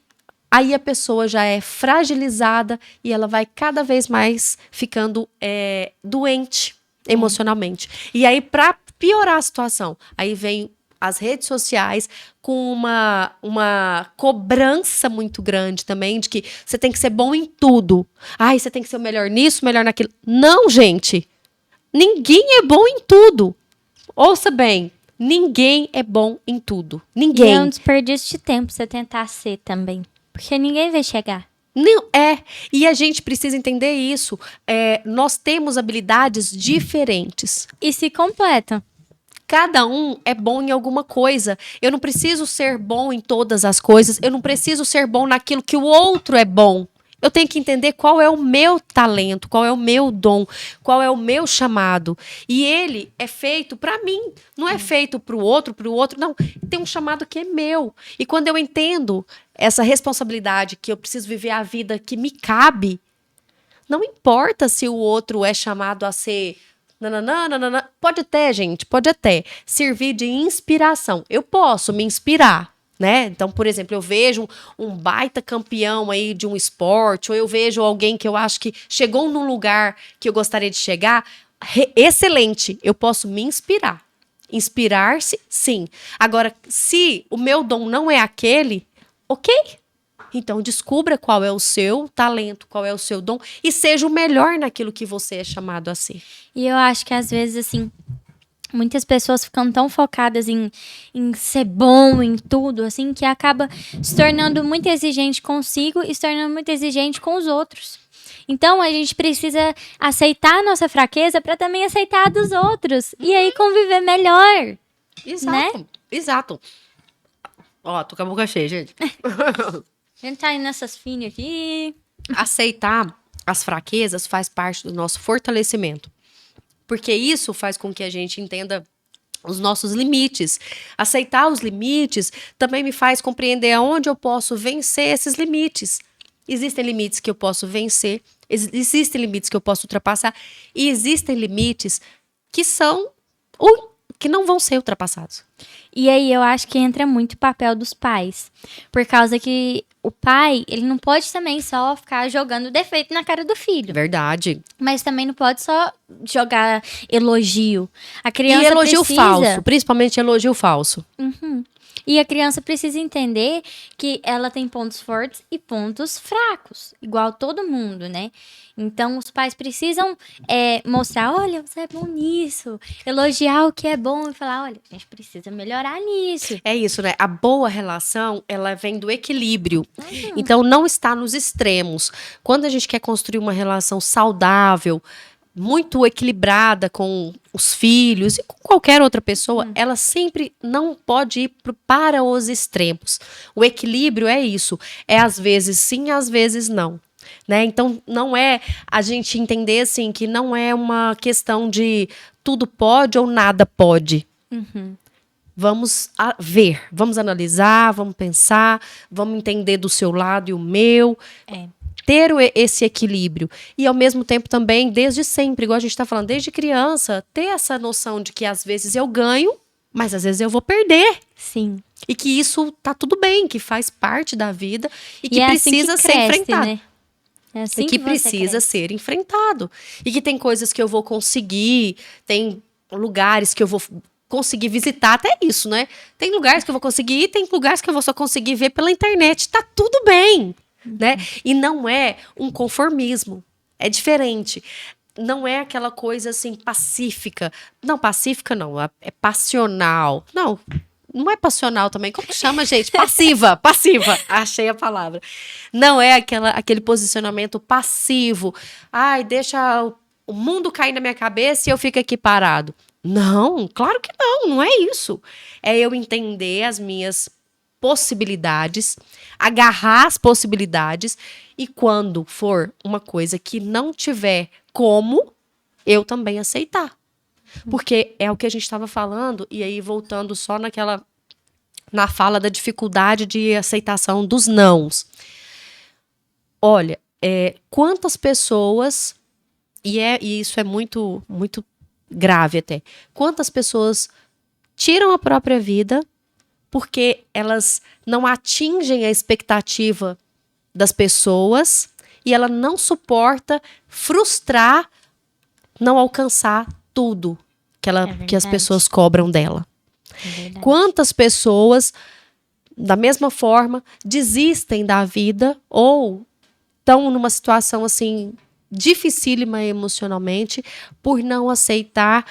S1: aí a pessoa já é fragilizada e ela vai cada vez mais ficando doente emocionalmente. E aí, para piorar a situação, aí vem as redes sociais com uma cobrança muito grande também de que você tem que ser bom em tudo. Ai, você tem que ser o melhor nisso, o melhor naquilo. Não, gente. Ninguém é bom em tudo. Ouça bem. Ninguém é bom em tudo. Ninguém.
S2: E é um desperdício de tempo você tentar ser também. Porque ninguém vai chegar.
S1: Não, e a gente precisa entender isso. Nós temos habilidades diferentes.
S2: E se completam.
S1: Cada um é bom em alguma coisa. Eu não preciso ser bom em todas as coisas. Eu não preciso ser bom naquilo que o outro é bom. Eu tenho que entender qual é o meu talento, qual é o meu dom, qual é o meu chamado. E ele é feito para mim, não é feito para o outro, não. Tem um chamado que é meu. E quando eu entendo essa responsabilidade, que eu preciso viver a vida que me cabe, não importa se o outro é chamado a ser... Nananana. Pode até, gente, pode até servir de inspiração. Eu posso me inspirar. Né? Então, por exemplo, eu vejo um baita campeão aí de um esporte, ou eu vejo alguém que eu acho que chegou num lugar que eu gostaria de chegar, excelente, eu posso me inspirar. Inspirar-se, sim. Agora, se o meu dom não é aquele, ok. Então, descubra qual é o seu talento, qual é o seu dom, e seja o melhor naquilo que você é chamado a ser.
S2: E eu acho que, às vezes, assim... Muitas pessoas ficam tão focadas em ser bom em tudo, assim, que acaba se tornando muito exigente consigo e se tornando muito exigente com os outros. Então, a gente precisa aceitar a nossa fraqueza para também aceitar a dos outros. E aí, conviver melhor.
S1: Exato,
S2: né?
S1: Exato. Ó, tô com a boca cheia, gente.
S2: A gente tá indo nessas finas aqui.
S1: Aceitar as fraquezas faz parte do nosso fortalecimento. Porque isso faz com que a gente entenda os nossos limites. Aceitar os limites também me faz compreender aonde eu posso vencer esses limites. Existem limites que eu posso vencer, existem limites que eu posso ultrapassar, e existem limites que que não vão ser ultrapassados.
S2: E aí eu acho que entra muito o papel dos pais. Por causa que o pai, ele não pode também só ficar jogando defeito na cara do filho.
S1: Verdade.
S2: Mas também não pode só jogar elogio. A criança
S1: E elogio
S2: precisa...
S1: falso, principalmente elogio falso.
S2: Uhum. E a criança precisa entender que ela tem pontos fortes e pontos fracos, igual todo mundo, né? Então, os pais precisam mostrar, olha, você é bom nisso, elogiar o que é bom e falar, olha, a gente precisa melhorar nisso.
S1: É isso, né? A boa relação, ela vem do equilíbrio. Então, não está nos extremos. Quando a gente quer construir uma relação saudável, muito equilibrada com os filhos e com qualquer outra pessoa, ela sempre não pode ir para os extremos. O equilíbrio é isso. É às vezes sim, às vezes não. Né? Então, não é a gente entender assim, que não é uma questão de tudo pode ou nada pode.
S2: Uhum.
S1: Vamos ver, vamos analisar, vamos pensar, vamos entender do seu lado e o meu. Ter esse equilíbrio. E, ao mesmo tempo, também, desde sempre, igual a gente está falando, desde criança, ter essa noção de que, às vezes, eu ganho, mas, às vezes, eu vou perder.
S2: Sim.
S1: E que isso tá tudo bem, que faz parte da vida e que
S2: é
S1: precisa
S2: assim que
S1: ser enfrentado.
S2: Né? É assim
S1: e que precisa ser enfrentado. E que tem coisas que eu vou conseguir, tem lugares que eu vou conseguir visitar, até isso, né? Tem lugares que eu vou conseguir ir, tem lugares que eu vou só conseguir ver pela internet. Tá tudo bem. Né? E não é um conformismo, é diferente. Não é aquela coisa assim pacífica. Não, pacífica não, é passional. Não é passional também. Como que chama, gente? Passiva. Achei a palavra. Não é aquele posicionamento passivo. Ai, deixa o mundo cair na minha cabeça e eu fico aqui parado. Não, claro que não é isso. É eu entender as minhas possibilidades, agarrar as possibilidades e quando for uma coisa que não tiver como, eu também aceitar. Porque é o que a gente estava falando, e aí voltando só na fala da dificuldade de aceitação dos nãos. Olha, quantas pessoas, e isso é muito, muito grave até, quantas pessoas tiram a própria vida porque elas não atingem a expectativa das pessoas e ela não suporta frustrar, não alcançar tudo que as pessoas cobram dela. Quantas pessoas, da mesma forma, desistem da vida ou estão numa situação assim dificílima emocionalmente por não aceitar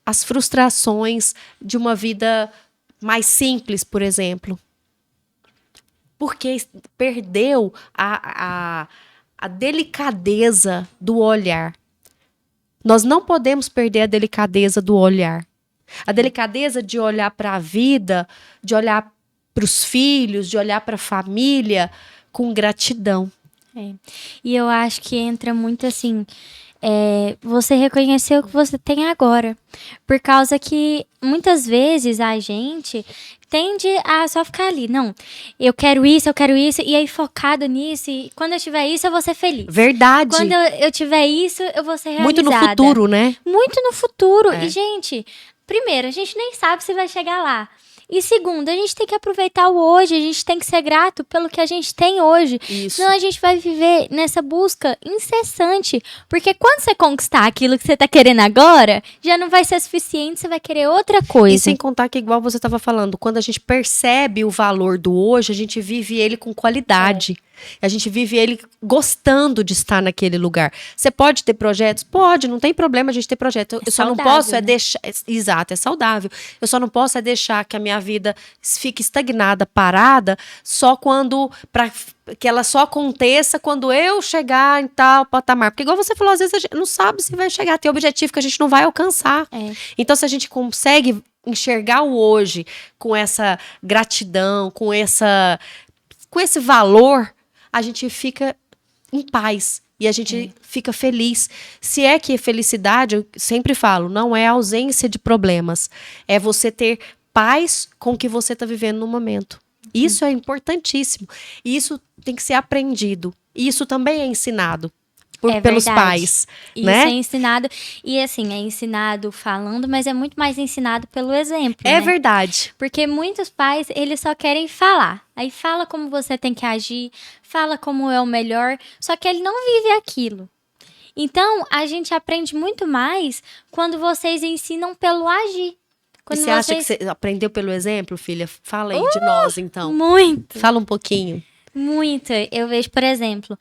S1: as frustrações de uma vida mais simples, por exemplo. Porque perdeu a delicadeza do olhar. Nós não podemos perder a delicadeza do olhar. A delicadeza de olhar para a vida, de olhar para os filhos, de olhar para a família com gratidão.
S2: E eu acho que entra muito assim, você reconhecer o que você tem agora. Por causa que muitas vezes a gente tende a só ficar ali. Não, eu quero isso, e aí focado nisso. E quando eu tiver isso, eu vou ser feliz.
S1: Verdade.
S2: Quando eu tiver isso, eu vou ser realizada.
S1: Muito no futuro, né?
S2: Muito no futuro. E, gente, primeiro, a gente nem sabe se vai chegar lá. E segundo, a gente tem que aproveitar o hoje, a gente tem que ser grato pelo que a gente tem hoje.
S1: Isso.
S2: Senão a gente vai viver nessa busca incessante. Porque quando você conquistar aquilo que você tá querendo agora, já não vai ser suficiente, você vai querer outra coisa.
S1: E sem contar que, igual você estava falando, quando a gente percebe o valor do hoje, a gente vive ele com qualidade. A gente vive ele gostando de estar naquele lugar. Você pode ter projetos? Pode, não tem problema a gente ter projetos. Eu só não posso deixar... Exato, é saudável. Eu só não posso deixar que a minha vida fique estagnada, parada, só quando... que ela só aconteça quando eu chegar em tal patamar. Porque igual você falou, às vezes a gente não sabe se vai chegar. Tem objetivo que a gente não vai alcançar. Então, se a gente consegue enxergar o hoje com essa gratidão, com esse valor, a gente fica em paz e a gente fica feliz. Se é que felicidade, eu sempre falo, não é ausência de problemas. É você ter paz com o que você está vivendo no momento. Isso é importantíssimo. E isso tem que ser aprendido. E isso também é ensinado pelos pais.
S2: Isso
S1: né?
S2: é ensinado. E assim, é ensinado falando, mas é muito mais ensinado pelo exemplo.
S1: É
S2: né?
S1: verdade.
S2: Porque muitos pais, eles só querem falar. Aí fala como você tem que agir, fala como é o melhor, só que ele não vive aquilo. Então, a gente aprende muito mais quando vocês ensinam pelo agir. Quando
S1: você acha que você aprendeu pelo exemplo, filha? Fala aí de nós, então.
S2: Muito.
S1: Fala um pouquinho.
S2: Muito. Eu vejo, por exemplo,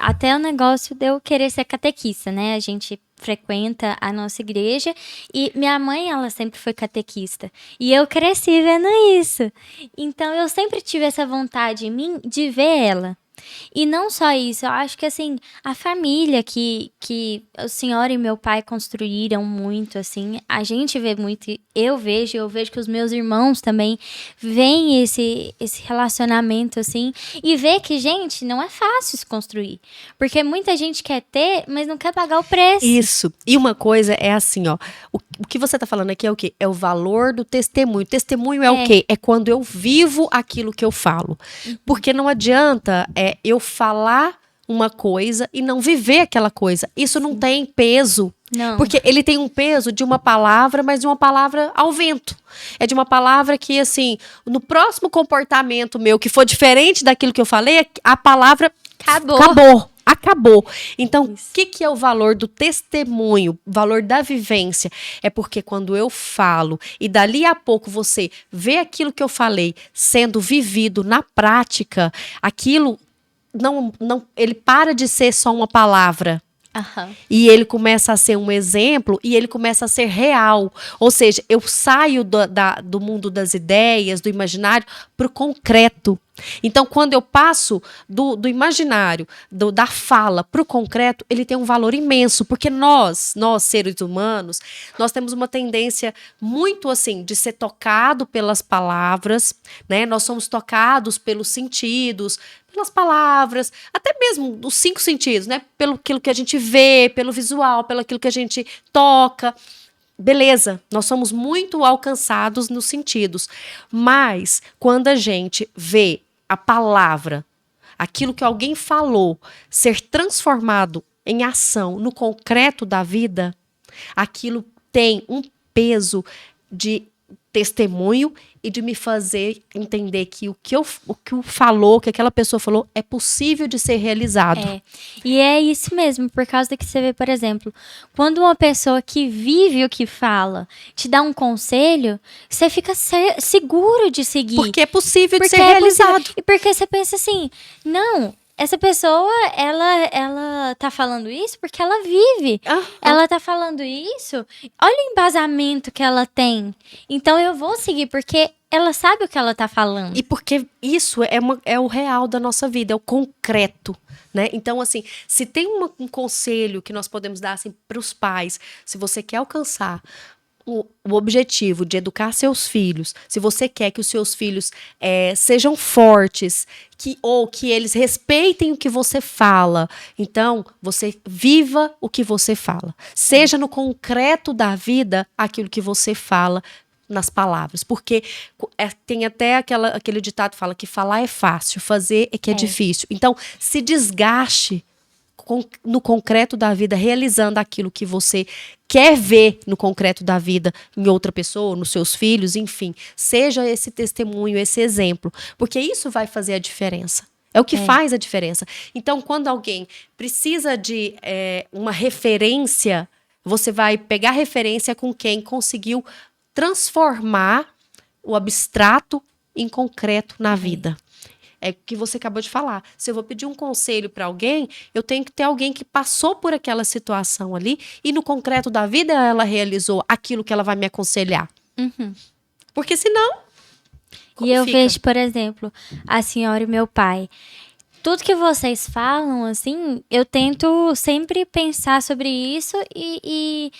S2: até o negócio de eu querer ser catequista, né? A gente frequenta a nossa igreja e minha mãe, ela sempre foi catequista. E eu cresci vendo isso. Então, eu sempre tive essa vontade em mim de ver ela. E não só isso, eu acho que assim, a família que a senhora e meu pai construíram muito, assim, a gente vê muito, eu vejo que os meus irmãos também veem esse relacionamento, assim, e vê que, gente, não é fácil se construir, porque muita gente quer ter, mas não quer pagar o preço.
S1: Isso, e uma coisa é assim, ó, o que você tá falando aqui é o quê? É o valor do testemunho. Testemunho é o quê? É quando eu vivo aquilo que eu falo, porque não adianta eu falar uma coisa e não viver aquela coisa. Isso não tem peso.
S2: Não.
S1: Porque ele tem um peso de uma palavra, mas de uma palavra ao vento. É de uma palavra que, assim, no próximo comportamento meu, que for diferente daquilo que eu falei, a palavra acabou. Então, o que é o valor do testemunho, o valor da vivência? É porque quando eu falo e dali a pouco você vê aquilo que eu falei sendo vivido na prática, aquilo não, ele para de ser só uma palavra. E ele começa a ser um exemplo e ele começa a ser real. Ou seja, eu saio do mundo das ideias, do imaginário, para o concreto. Então, quando eu passo do imaginário, da fala para o concreto, ele tem um valor imenso, porque nós, seres humanos, nós temos uma tendência muito assim, de ser tocado pelas palavras, né? Nós somos tocados pelos sentidos, pelas palavras, até mesmo os 5 sentidos, né? Pelo aquilo que a gente vê, pelo visual, pelo aquilo que a gente toca. Beleza, nós somos muito alcançados nos sentidos, mas quando a gente vê a palavra, aquilo que alguém falou, ser transformado em ação no concreto da vida, aquilo tem um peso de testemunho e de me fazer entender que o que falou, que aquela pessoa falou, é possível de ser realizado.
S2: E é isso mesmo, por causa que você vê, por exemplo, quando uma pessoa que vive o que fala te dá um conselho, você fica seguro de seguir.
S1: Porque é possível de ser realizado.
S2: E porque você pensa assim, não, essa pessoa, ela tá falando isso porque ela vive. Ela tá falando isso, olha o embasamento que ela tem. Então eu vou seguir, porque ela sabe o que ela tá falando.
S1: E porque isso é o real da nossa vida, é o concreto, né? Então, assim, se tem um conselho que nós podemos dar, assim, pros pais, se você quer alcançar o objetivo de educar seus filhos, se você quer que os seus filhos sejam fortes, ou que eles respeitem o que você fala, então você viva o que você fala. Seja no concreto da vida aquilo que você fala nas palavras. Porque tem até aquele ditado que fala que falar é fácil, fazer é que é difícil. Então, se desgaste no concreto da vida, realizando aquilo que você quer ver no concreto da vida em outra pessoa, nos seus filhos, enfim. Seja esse testemunho, esse exemplo, porque isso vai fazer a diferença. É o que faz a diferença. Então, quando alguém precisa de uma referência, você vai pegar referência com quem conseguiu transformar o abstrato em concreto na vida. É o que você acabou de falar. Se eu vou pedir um conselho para alguém, eu tenho que ter alguém que passou por aquela situação ali e no concreto da vida ela realizou aquilo que ela vai me aconselhar. Porque senão...
S2: E eu vejo, por exemplo, a senhora e meu pai. Tudo que vocês falam, assim, eu tento sempre pensar sobre isso e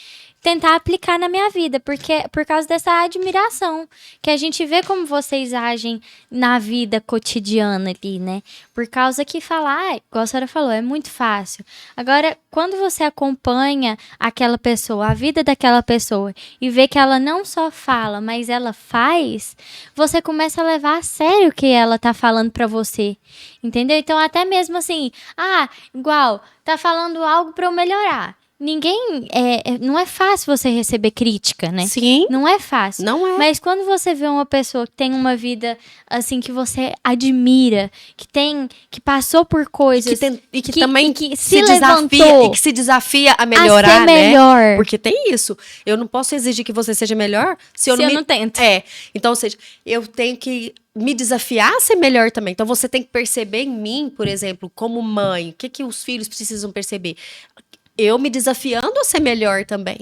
S2: tentar aplicar na minha vida, porque por causa dessa admiração que a gente vê como vocês agem na vida cotidiana ali, né? Por causa que falar, igual a senhora falou, é muito fácil. Agora, quando você acompanha aquela pessoa, a vida daquela pessoa, e vê que ela não só fala, mas ela faz, você começa a levar a sério o que ela tá falando pra você, entendeu? Então, até mesmo assim, igual, tá falando algo pra eu melhorar. Não é fácil você receber crítica, né?
S1: Sim.
S2: Não é fácil.
S1: Não é.
S2: Mas quando você vê uma pessoa que tem uma vida, assim, que você admira, que passou por coisas...
S1: E que também
S2: se
S1: desafia, e que se desafia a melhorar,
S2: a ser melhor.
S1: Né? Porque tem isso. Eu não posso exigir que você seja melhor se eu não
S2: tento.
S1: Então, ou seja, eu tenho que me desafiar a ser melhor também. Então, você tem que perceber em mim, por exemplo, como mãe, o que os filhos precisam perceber? Eu me desafiando a ser melhor também.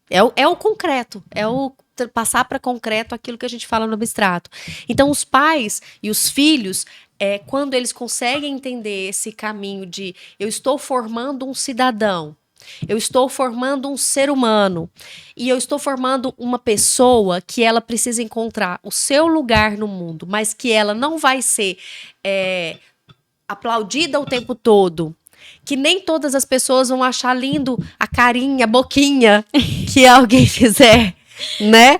S1: É o concreto. É o passar para concreto aquilo que a gente fala no abstrato. Então, os pais e os filhos, quando eles conseguem entender esse caminho de eu estou formando um cidadão, eu estou formando um ser humano e eu estou formando uma pessoa que ela precisa encontrar o seu lugar no mundo, mas que ela não vai ser aplaudida o tempo todo, que nem todas as pessoas vão achar lindo a carinha, a boquinha que alguém fizer, né?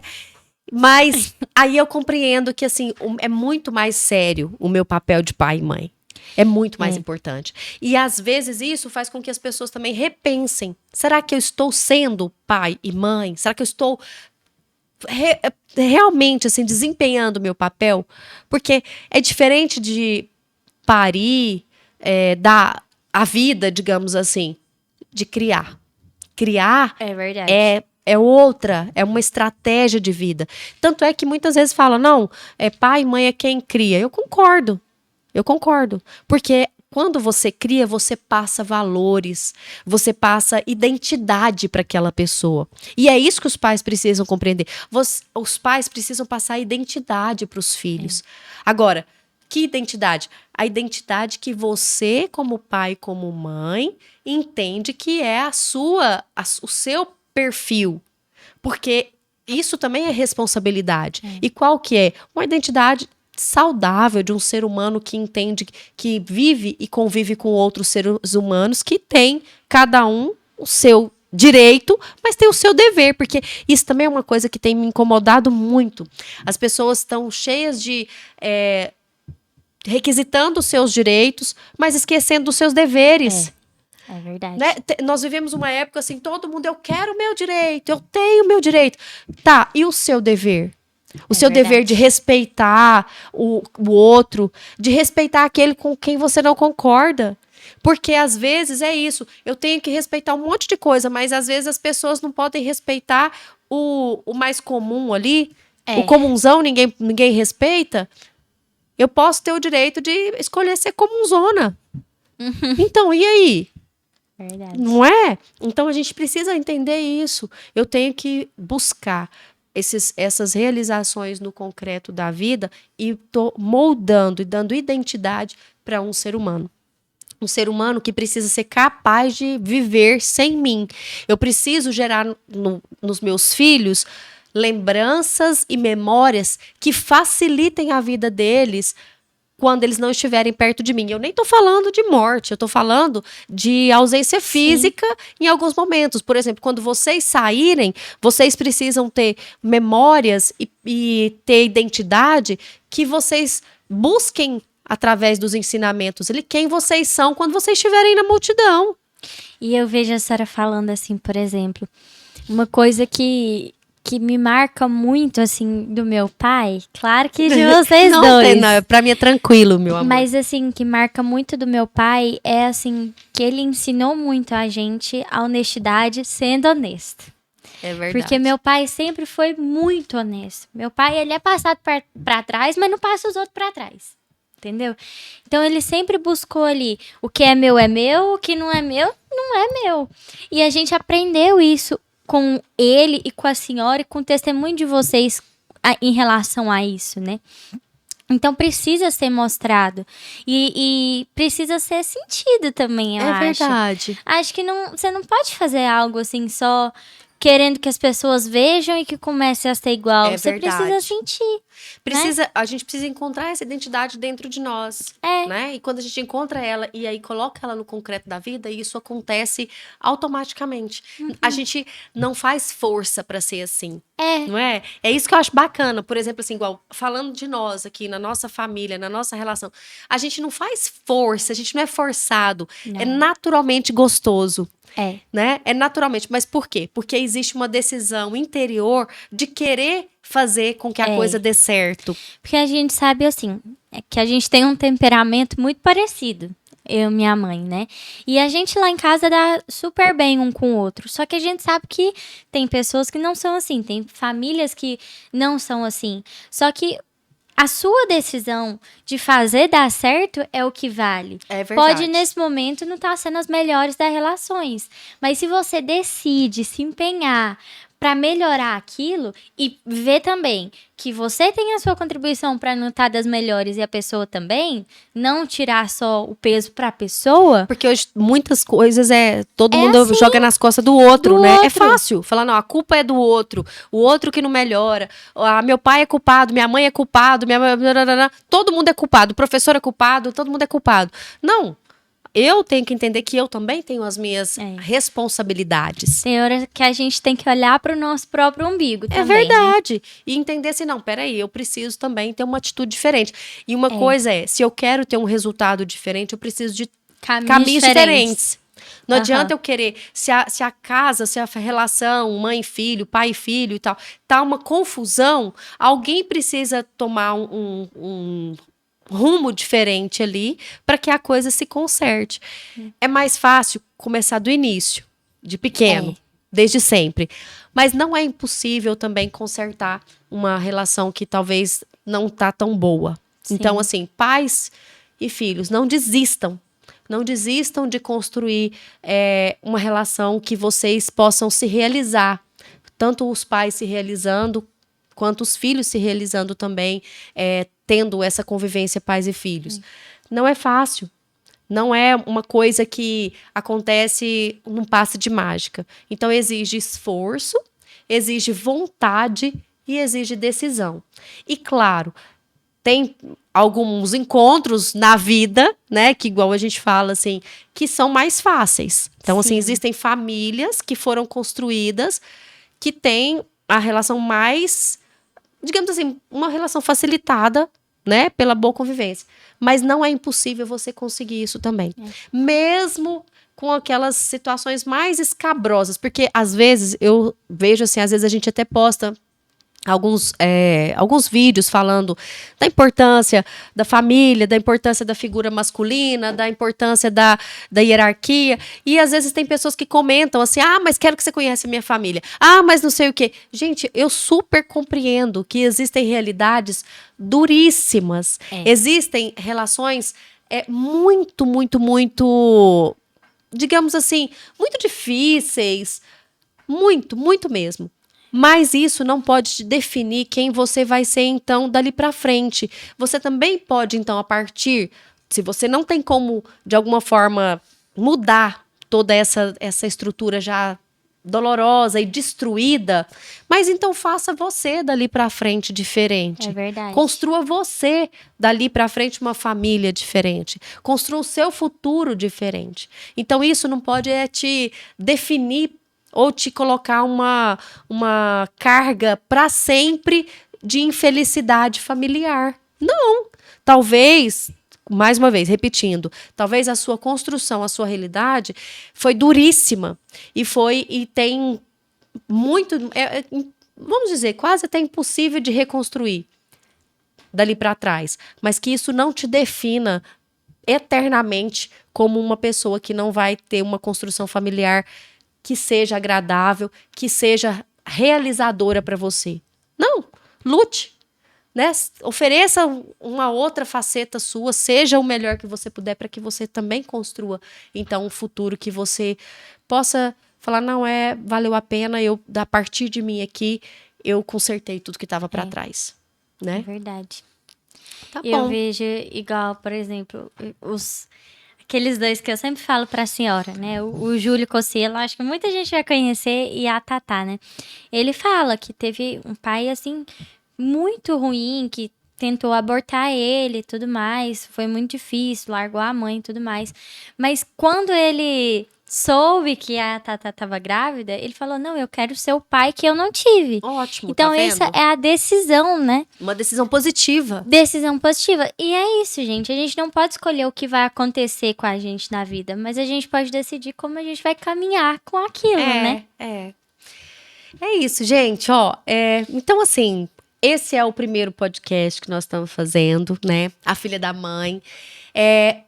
S1: Mas aí eu compreendo que, assim, é muito mais sério o meu papel de pai e mãe. É muito mais importante. E, às vezes, isso faz com que as pessoas também repensem. Será que eu estou sendo pai e mãe? Será que eu estou realmente, assim, desempenhando o meu papel? Porque é diferente de parir, dar a vida, digamos assim, de criar. Criar
S2: é verdade.
S1: É uma estratégia de vida. Tanto é que muitas vezes fala, não, pai e mãe é quem cria. Eu concordo. Porque quando você cria, você passa valores, você passa identidade para aquela pessoa. E é isso que os pais precisam compreender. Os pais precisam passar identidade para os filhos. Agora, que identidade? A identidade que você, como pai, como mãe, entende que é o seu perfil. Porque isso também é responsabilidade. E qual que é? Uma identidade saudável de um ser humano que entende, que vive e convive com outros seres humanos, que tem cada um o seu direito, mas tem o seu dever, porque isso também é uma coisa que tem me incomodado muito. As pessoas estão cheias de... requisitando os seus direitos, mas esquecendo dos seus deveres.
S2: É verdade.
S1: Né? Nós vivemos uma época assim, todo mundo, eu quero o meu direito, eu tenho o meu direito. Tá, e o seu dever? O seu dever de respeitar o outro, de respeitar aquele com quem você não concorda. Porque às vezes é isso, eu tenho que respeitar um monte de coisa, mas às vezes as pessoas não podem respeitar o mais comum ali, o comunzão ninguém respeita. Eu posso ter o direito de escolher ser comunzona. Então, e aí?
S2: Verdade.
S1: Não é? Então a gente precisa entender isso. Eu tenho que buscar essas realizações no concreto da vida e tô moldando e dando identidade para um ser humano. Um ser humano que precisa ser capaz de viver sem mim. Eu preciso gerar nos meus filhos lembranças e memórias que facilitem a vida deles quando eles não estiverem perto de mim. Eu nem estou falando de morte, eu estou falando de ausência física em alguns momentos. Por exemplo, quando vocês saírem, vocês precisam ter memórias e ter identidade que vocês busquem através dos ensinamentos ali, quem vocês são quando vocês estiverem na multidão.
S2: E eu vejo a senhora falando assim, por exemplo, uma coisa que me marca muito, assim, do meu pai, claro que de vocês
S1: não,
S2: dois.
S1: Não, pra mim é tranquilo, meu amor.
S2: Mas, assim, que marca muito do meu pai é, assim, que ele ensinou muito a gente a honestidade sendo honesto.
S1: É verdade.
S2: Porque meu pai sempre foi muito honesto. Meu pai, ele é passado pra trás, mas não passa os outros pra trás. Entendeu? Então, ele sempre buscou ali, o que é meu, o que não é meu, não é meu. E a gente aprendeu isso com ele e com a senhora e com o testemunho de vocês em relação a isso, né? Então, precisa ser mostrado. E precisa ser sentido também, eu acho.
S1: É verdade.
S2: Acho que você não pode fazer algo assim só querendo que as pessoas vejam e que comece a ser igual.
S1: É
S2: você
S1: verdade.
S2: precisa sentir.
S1: A gente precisa encontrar essa identidade dentro de nós, né? E quando a gente encontra ela e aí coloca ela no concreto da vida, isso acontece automaticamente. A gente não faz força para ser assim, não é? É isso que eu acho bacana. Por exemplo, assim, igual falando de nós aqui, na nossa família, na nossa relação, a gente não faz força, a gente não é forçado, é naturalmente gostoso. Né? É naturalmente. Mas por quê? Porque existe uma decisão interior de querer fazer com que a coisa dê certo.
S2: Porque a gente sabe, assim, que a gente tem um temperamento muito parecido. Eu e minha mãe, né? E a gente lá em casa dá super bem um com o outro. Só que a gente sabe que tem pessoas que não são assim. Tem famílias que não são assim. Só que a sua decisão de fazer dar certo é o que vale.
S1: É verdade.
S2: Pode, nesse momento, não estar sendo as melhores das relações. Mas se você decide se empenhar para melhorar aquilo e ver também que você tem a sua contribuição para não estar das melhores e a pessoa também, não tirar só o peso para a pessoa.
S1: Porque hoje muitas coisas todo mundo assim, joga nas costas do outro, né? É fácil falar, não, a culpa é do outro, o outro que não melhora, meu pai é culpado, minha mãe é culpado, todo mundo é culpado, o professor é culpado, todo mundo é culpado. Não. Eu tenho que entender que eu também tenho as minhas responsabilidades.
S2: Tem hora que a gente tem que olhar para o nosso próprio umbigo também.
S1: É verdade. Né? E entender assim, não, peraí, eu preciso também ter uma atitude diferente. E uma coisa se eu quero ter um resultado diferente, eu preciso de caminhos diferentes. Não adianta eu querer, se a casa, se a relação, mãe e filho, pai e filho e tal, tá uma confusão, alguém precisa tomar um rumo diferente ali para que a coisa se conserte. É mais fácil começar do início, de pequeno, desde sempre. Mas não é impossível também consertar uma relação que talvez não tá tão boa. Sim. Então, assim, pais e filhos, não desistam. Não desistam de construir uma relação que vocês possam se realizar. Tanto os pais se realizando, quanto os filhos se realizando também, tendo essa convivência pais e filhos. Não é fácil. Não é uma coisa que acontece num passe de mágica. Então, exige esforço, exige vontade e exige decisão. E, claro, tem alguns encontros na vida, né, que igual a gente fala, assim, que são mais fáceis. Então, assim, existem famílias que foram construídas que têm a relação mais, digamos assim, uma relação facilitada, né, pela boa convivência. Mas não é impossível você conseguir isso também. Mesmo com aquelas situações mais escabrosas, porque às vezes eu vejo assim, às vezes a gente até posta alguns vídeos falando da importância da família, da importância da figura masculina, da importância da hierarquia, e às vezes tem pessoas que comentam assim, mas quero que você conheça a minha família, mas não sei o quê. Gente, eu super compreendo que existem realidades duríssimas, existem relações muito, muito, muito, digamos assim, muito difíceis, muito, muito mesmo. Mas isso não pode definir quem você vai ser, então, dali para frente. Você também pode, então, a partir, se você não tem como, de alguma forma, mudar toda essa estrutura já dolorosa e destruída, mas então faça você dali para frente diferente.
S2: É verdade.
S1: Construa você dali para frente uma família diferente. Construa o seu futuro diferente. Então, isso não pode te definir ou te colocar uma carga para sempre de infelicidade familiar. Não. Talvez, mais uma vez, repetindo, talvez a sua construção, a sua realidade foi duríssima e tem muito, vamos dizer, quase até impossível de reconstruir dali para trás, mas que isso não te defina eternamente como uma pessoa que não vai ter uma construção familiar que seja agradável, que seja realizadora para você. Não, lute, né? Ofereça uma outra faceta sua, seja o melhor que você puder para que você também construa, então, um futuro que você possa falar, não, valeu a pena, a partir de mim aqui, eu consertei tudo que estava para trás, né?
S2: É verdade.
S1: Tá bom.
S2: Eu vejo igual, por exemplo, aqueles dois que eu sempre falo pra senhora, né? O Júlio Cocielo, acho que muita gente vai conhecer, e a Tatá, né? Ele fala que teve um pai, assim, muito ruim, que tentou abortar ele e tudo mais. Foi muito difícil, largou a mãe e tudo mais. Mas quando ele soube que a Tatá estava grávida, ele falou, não, eu quero ser o pai que eu não tive.
S1: Ótimo,
S2: então,
S1: tá vendo?
S2: essa é a decisão, né?
S1: Uma decisão positiva.
S2: Decisão positiva. E é isso, gente. A gente não pode escolher o que vai acontecer com a gente na vida, mas a gente pode decidir como a gente vai caminhar com aquilo, né?
S1: É isso, gente. Então, assim, esse é o primeiro podcast que nós estamos fazendo, né? A Filha da Mãe.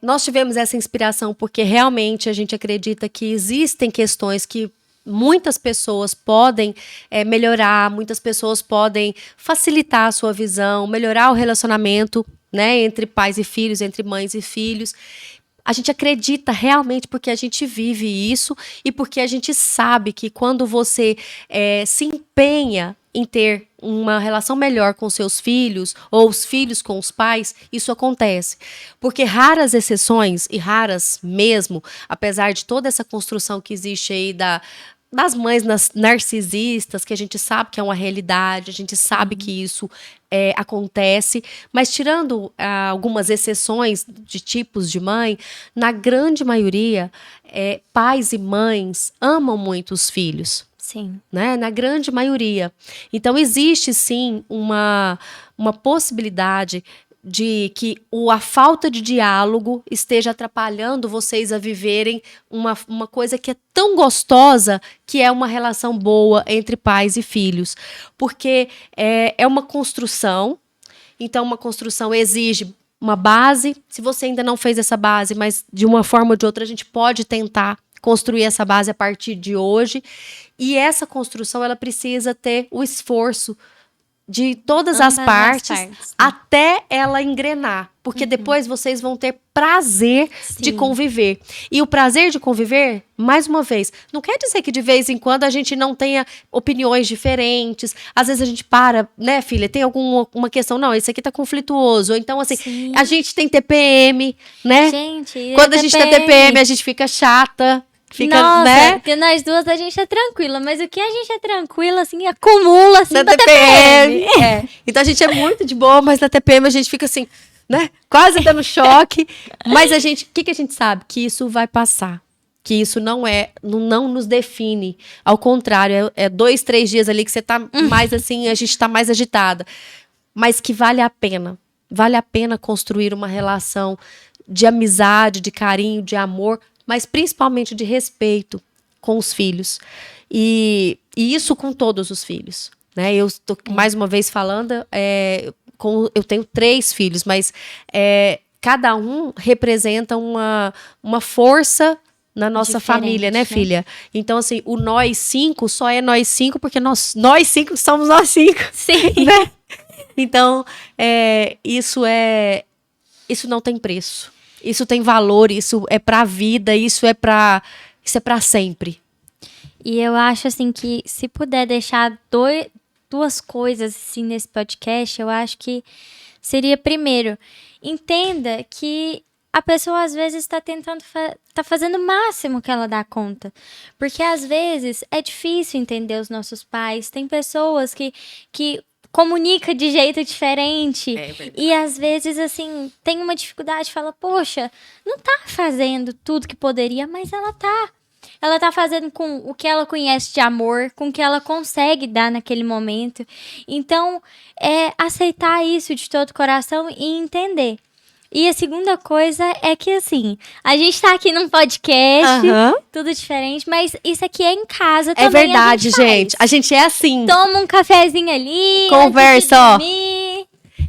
S1: Nós tivemos essa inspiração porque realmente a gente acredita que existem questões que muitas pessoas podem melhorar, muitas pessoas podem facilitar a sua visão, melhorar o relacionamento, né, entre pais e filhos, entre mães e filhos. A gente acredita realmente porque a gente vive isso e porque a gente sabe que quando você se empenha em ter uma relação melhor com seus filhos ou os filhos com os pais, isso acontece. Porque raras exceções, e raras mesmo, apesar de toda essa construção que existe aí das mães narcisistas, que a gente sabe que é uma realidade, a gente sabe que isso acontece, mas tirando algumas exceções de tipos de mãe, na grande maioria, pais e mães amam muito os filhos.
S2: Sim.
S1: Né? Na grande maioria. Então, existe sim uma possibilidade de que a falta de diálogo esteja atrapalhando vocês a viverem uma coisa que é tão gostosa, que é uma relação boa entre pais e filhos. Porque é uma construção, então uma construção exige uma base. Se você ainda não fez essa base, mas de uma forma ou de outra a gente pode tentar construir essa base a partir de hoje. E essa construção, ela precisa ter o esforço de todas as partes, até ela engrenar. Porque depois vocês vão ter prazer de conviver. E o prazer de conviver, mais uma vez, não quer dizer que de vez em quando a gente não tenha opiniões diferentes. Às vezes a gente para, né, filha, tem alguma questão, não, esse aqui tá conflituoso. Ou então, assim, a gente tem TPM, né?
S2: Gente,
S1: quando a gente tem TPM, a gente fica chata.
S2: Nossa,
S1: né?
S2: Porque nós duas a gente é tranquila, mas o que a gente é tranquila, assim, acumula, assim,
S1: da TPM. Então a gente é muito de boa, mas na TPM a gente fica assim, né? Quase dando choque. Mas o que a gente sabe? Que isso vai passar. Que isso não nos define. Ao contrário, 2, 3 dias ali que você tá mais assim, a gente tá mais agitada. Mas que vale a pena. Vale a pena construir uma relação de amizade, de carinho, de amor, mas principalmente de respeito com os filhos. E isso com todos os filhos, né? Eu estou mais uma vez falando, eu tenho 3 filhos, mas cada um representa uma força na nossa família, né, filha? Então, assim, o nós 5 só é nós 5 porque nós 5 somos nós 5.
S2: Sim.
S1: Né? Então, isso não tem preço. Isso tem valor, isso é pra vida, isso é pra sempre.
S2: E eu acho, assim, que se puder deixar duas coisas, assim, nesse podcast, eu acho que seria, primeiro, entenda que a pessoa, às vezes, está tentando, tá fazendo o máximo que ela dá conta. Porque, às vezes, é difícil entender os nossos pais. Tem pessoas que comunica de jeito diferente. E, às vezes, assim, tem uma dificuldade. Fala, poxa, não tá fazendo tudo que poderia, mas ela tá. Ela tá fazendo com o que ela conhece de amor, com o que ela consegue dar naquele momento. Então, aceitar isso de todo o coração e entender. E a segunda coisa é que, assim, a gente tá aqui num podcast, tudo diferente, mas isso aqui é em casa também.
S1: É verdade, gente. A gente é assim.
S2: Toma um cafezinho ali.
S1: Conversa, ó.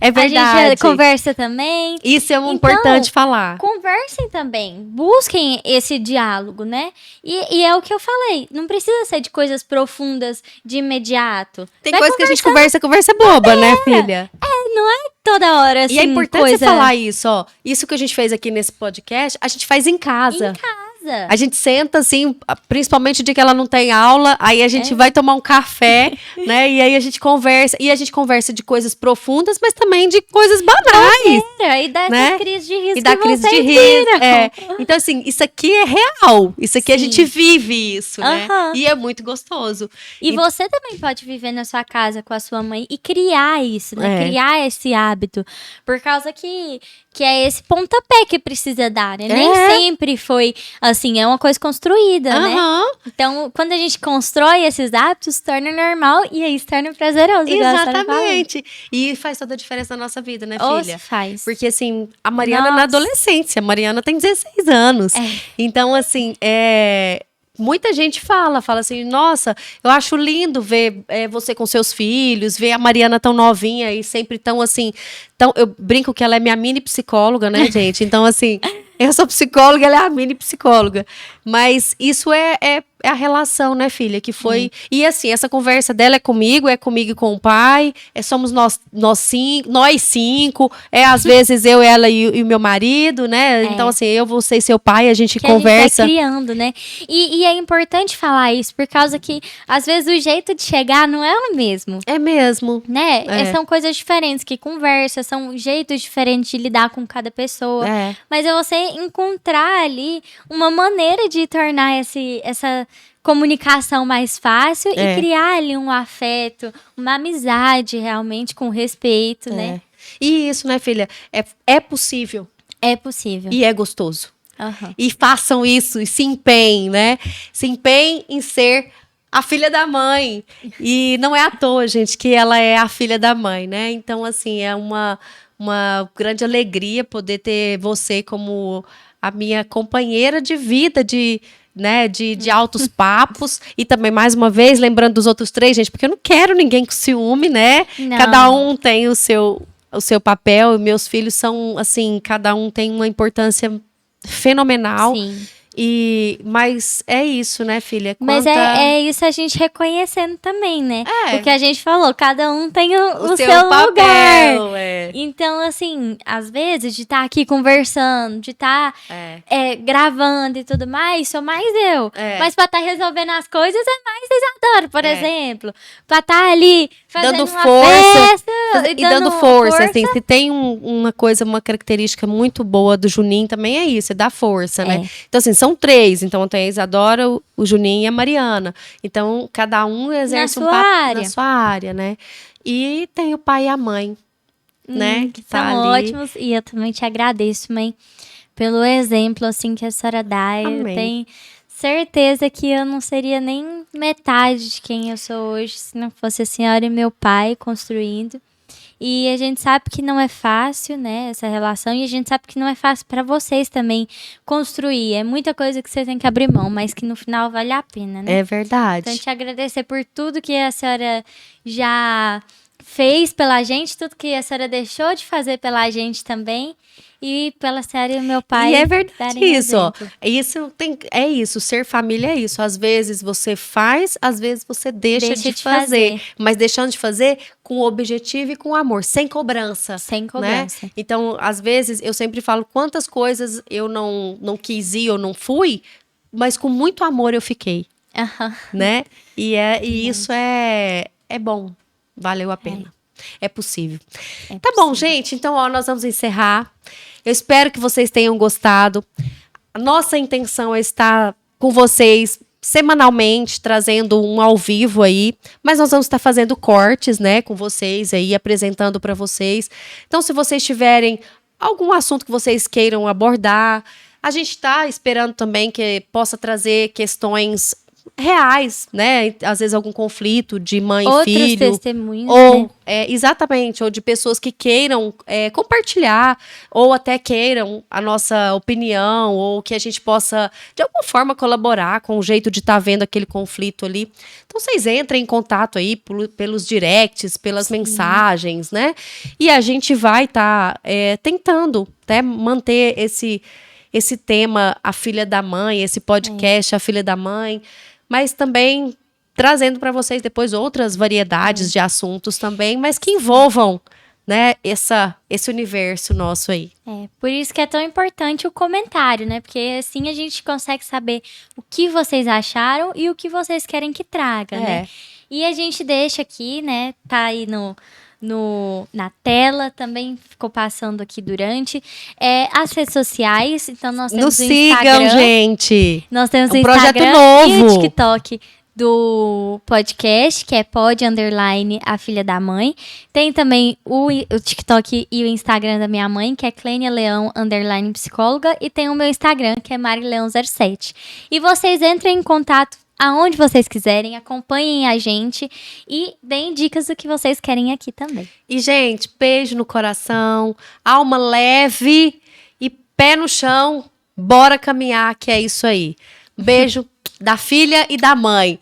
S1: É verdade.
S2: A gente conversa também.
S1: Isso é importante falar.
S2: Conversem também. Busquem esse diálogo, né? E é o que eu falei. Não precisa ser de coisas profundas de imediato.
S1: Tem coisa que a gente conversa boba, né, filha?
S2: Não é toda hora, assim,
S1: e é importante você falar isso, ó. Isso que a gente fez aqui nesse podcast, a gente faz em casa.
S2: Em casa.
S1: A gente senta, assim, principalmente de que ela não tem aula, aí a gente vai tomar um café, né? E aí a gente conversa. E a gente conversa de coisas profundas, mas também de coisas banais.
S2: E dessa crise de riso.
S1: E da crise de riso. Então, assim, isso aqui é real. Isso aqui a gente vive isso, né? E é muito gostoso.
S2: E você também pode viver na sua casa com a sua mãe e criar isso, né? Criar esse hábito. Por causa que é esse pontapé que precisa dar, né? Nem sempre foi assim, é uma coisa construída, né? Então, quando a gente constrói esses hábitos, se torna normal e aí se torna prazeroso.
S1: Exatamente. E faz toda a diferença na nossa vida, né, filha?
S2: Faz.
S1: Porque, assim, a Mariana na adolescência, a Mariana tem 16 anos. Então, assim, muita gente fala assim, nossa, eu acho lindo ver você com seus filhos, ver a Mariana tão novinha e sempre tão assim, eu brinco que ela é minha mini psicóloga, né, gente? Então, assim, eu sou psicóloga, ela é a mini psicóloga. Mas isso é a relação, né, filha? Que foi... E assim, essa conversa dela é comigo e com o pai. Somos nós 5. Às vezes eu, ela e o meu marido, né? Então, assim, eu, você e seu pai, a gente conversa.
S2: A gente tá criando, né? E é importante falar isso, por causa que, às vezes, o jeito de chegar não é o mesmo.
S1: É mesmo.
S2: Né? São coisas diferentes que conversa, são jeitos diferentes de lidar com cada pessoa. Mas é você encontrar ali uma maneira de tornar essa comunicação mais fácil e criar ali um afeto, uma amizade realmente com respeito, né?
S1: E isso, né, filha? É possível.
S2: É possível.
S1: E é gostoso. E façam isso, e se empenhem, né? Se empenhem em ser a filha da mãe. E não é à toa, gente, que ela é a filha da mãe, né? Então, assim, é uma grande alegria poder ter você como a minha companheira de vida, de altos papos. E também, mais uma vez, lembrando dos outros 3, gente, porque eu não quero ninguém com ciúme, né?
S2: Não.
S1: Cada um tem o seu papel. E meus filhos são, assim, cada um tem uma importância fenomenal.
S2: Sim.
S1: Mas é isso, né, filha?
S2: Mas é isso a gente reconhecendo também, né? O que a gente falou, cada um tem o seu
S1: papel,
S2: lugar. Então, assim, às vezes, de estar aqui conversando, de estar gravando e tudo mais, sou mais eu. Mas pra estar resolvendo as coisas é mais Isadora, por exemplo. Pra estar ali fazendo
S1: dando
S2: uma
S1: força.
S2: festa
S1: E dando força, assim, se tem uma característica muito boa do Juninho, também é isso, é dar força, né? Então, assim, são 3, então tem a Isadora, o Juninho e a Mariana. Então, cada um exerce um papel na sua área, né? E tem o pai e a mãe, né?
S2: Que são ótimos, e eu também te agradeço, mãe, pelo exemplo, assim, que a senhora dá. Eu tenho certeza que eu não seria nem metade de quem eu sou hoje, se não fosse a senhora e meu pai construindo. E a gente sabe que não é fácil, né, essa relação, e a gente sabe que não é fácil para vocês também construir. É muita coisa que você tem que abrir mão, mas que no final vale a pena, né?
S1: É verdade.
S2: Então, te agradecer por tudo que a senhora já fez pela gente, tudo que a senhora deixou de fazer pela gente também, e pela senhora e o meu pai.
S1: E é verdade isso, ó.
S2: Exemplo.
S1: É isso, ser família é isso. Às vezes você faz, às vezes você deixa de fazer. Mas deixando de fazer com objetivo e com amor, sem cobrança.
S2: Sem cobrança.
S1: Né? Então, às vezes, eu sempre falo quantas coisas eu não quis ir ou não fui, mas com muito amor eu fiquei. Né? E isso é bom. Valeu a pena. É possível. Tá bom, gente. Então, ó, nós vamos encerrar. Eu espero que vocês tenham gostado. A nossa intenção é estar com vocês semanalmente, trazendo um ao vivo aí. Mas nós vamos estar fazendo cortes, né, com vocês aí, apresentando para vocês. Então, se vocês tiverem algum assunto que vocês queiram abordar, a gente está esperando também que possa trazer questões reais, né? Às vezes algum conflito de mãe e filho.
S2: Outros testemunhos,
S1: ou,
S2: né?
S1: Exatamente, ou de pessoas que queiram compartilhar, ou até queiram a nossa opinião, ou que a gente possa, de alguma forma, colaborar com o jeito de estar vendo aquele conflito ali. Então, vocês entrem em contato aí pelos directs, pelas mensagens, né? E a gente vai estar tentando, né, manter esse tema, a filha da mãe, esse podcast, a filha da mãe, mas também trazendo para vocês depois outras variedades de assuntos também, mas que envolvam, né, esse universo nosso aí.
S2: Por isso que é tão importante o comentário, né? Porque assim a gente consegue saber o que vocês acharam e o que vocês querem que traga, né? E a gente deixa aqui, né? Tá aí na tela, também ficou passando aqui durante as redes sociais, então nós temos o Instagram.
S1: Nos sigam, gente!
S2: Nós temos
S1: um
S2: o Instagram
S1: projeto novo.
S2: E o TikTok do podcast, que é _a filha da mãe. Tem também o TikTok e o Instagram da minha mãe, que é Clênia Leão _psicóloga, e tem o meu Instagram, que é marileão07. E vocês entrem em contato aonde vocês quiserem, acompanhem a gente e deem dicas do que vocês querem aqui também.
S1: E, gente, beijo no coração, alma leve e pé no chão, bora caminhar, que é isso aí. Beijo da filha e da mãe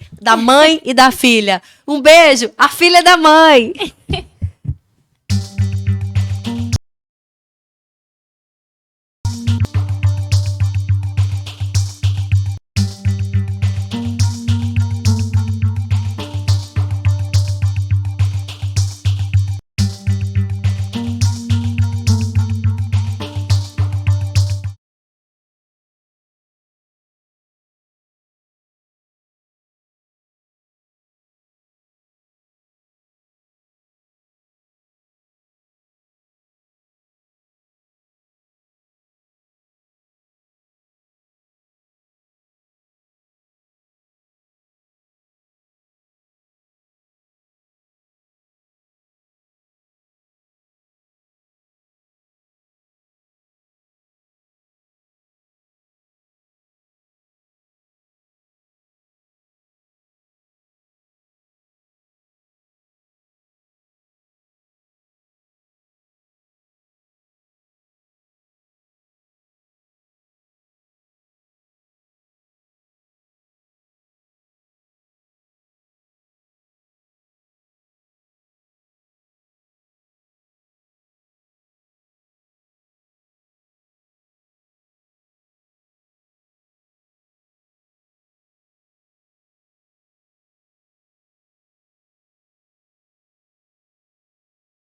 S1: e da filha. Um beijo, a filha da mãe!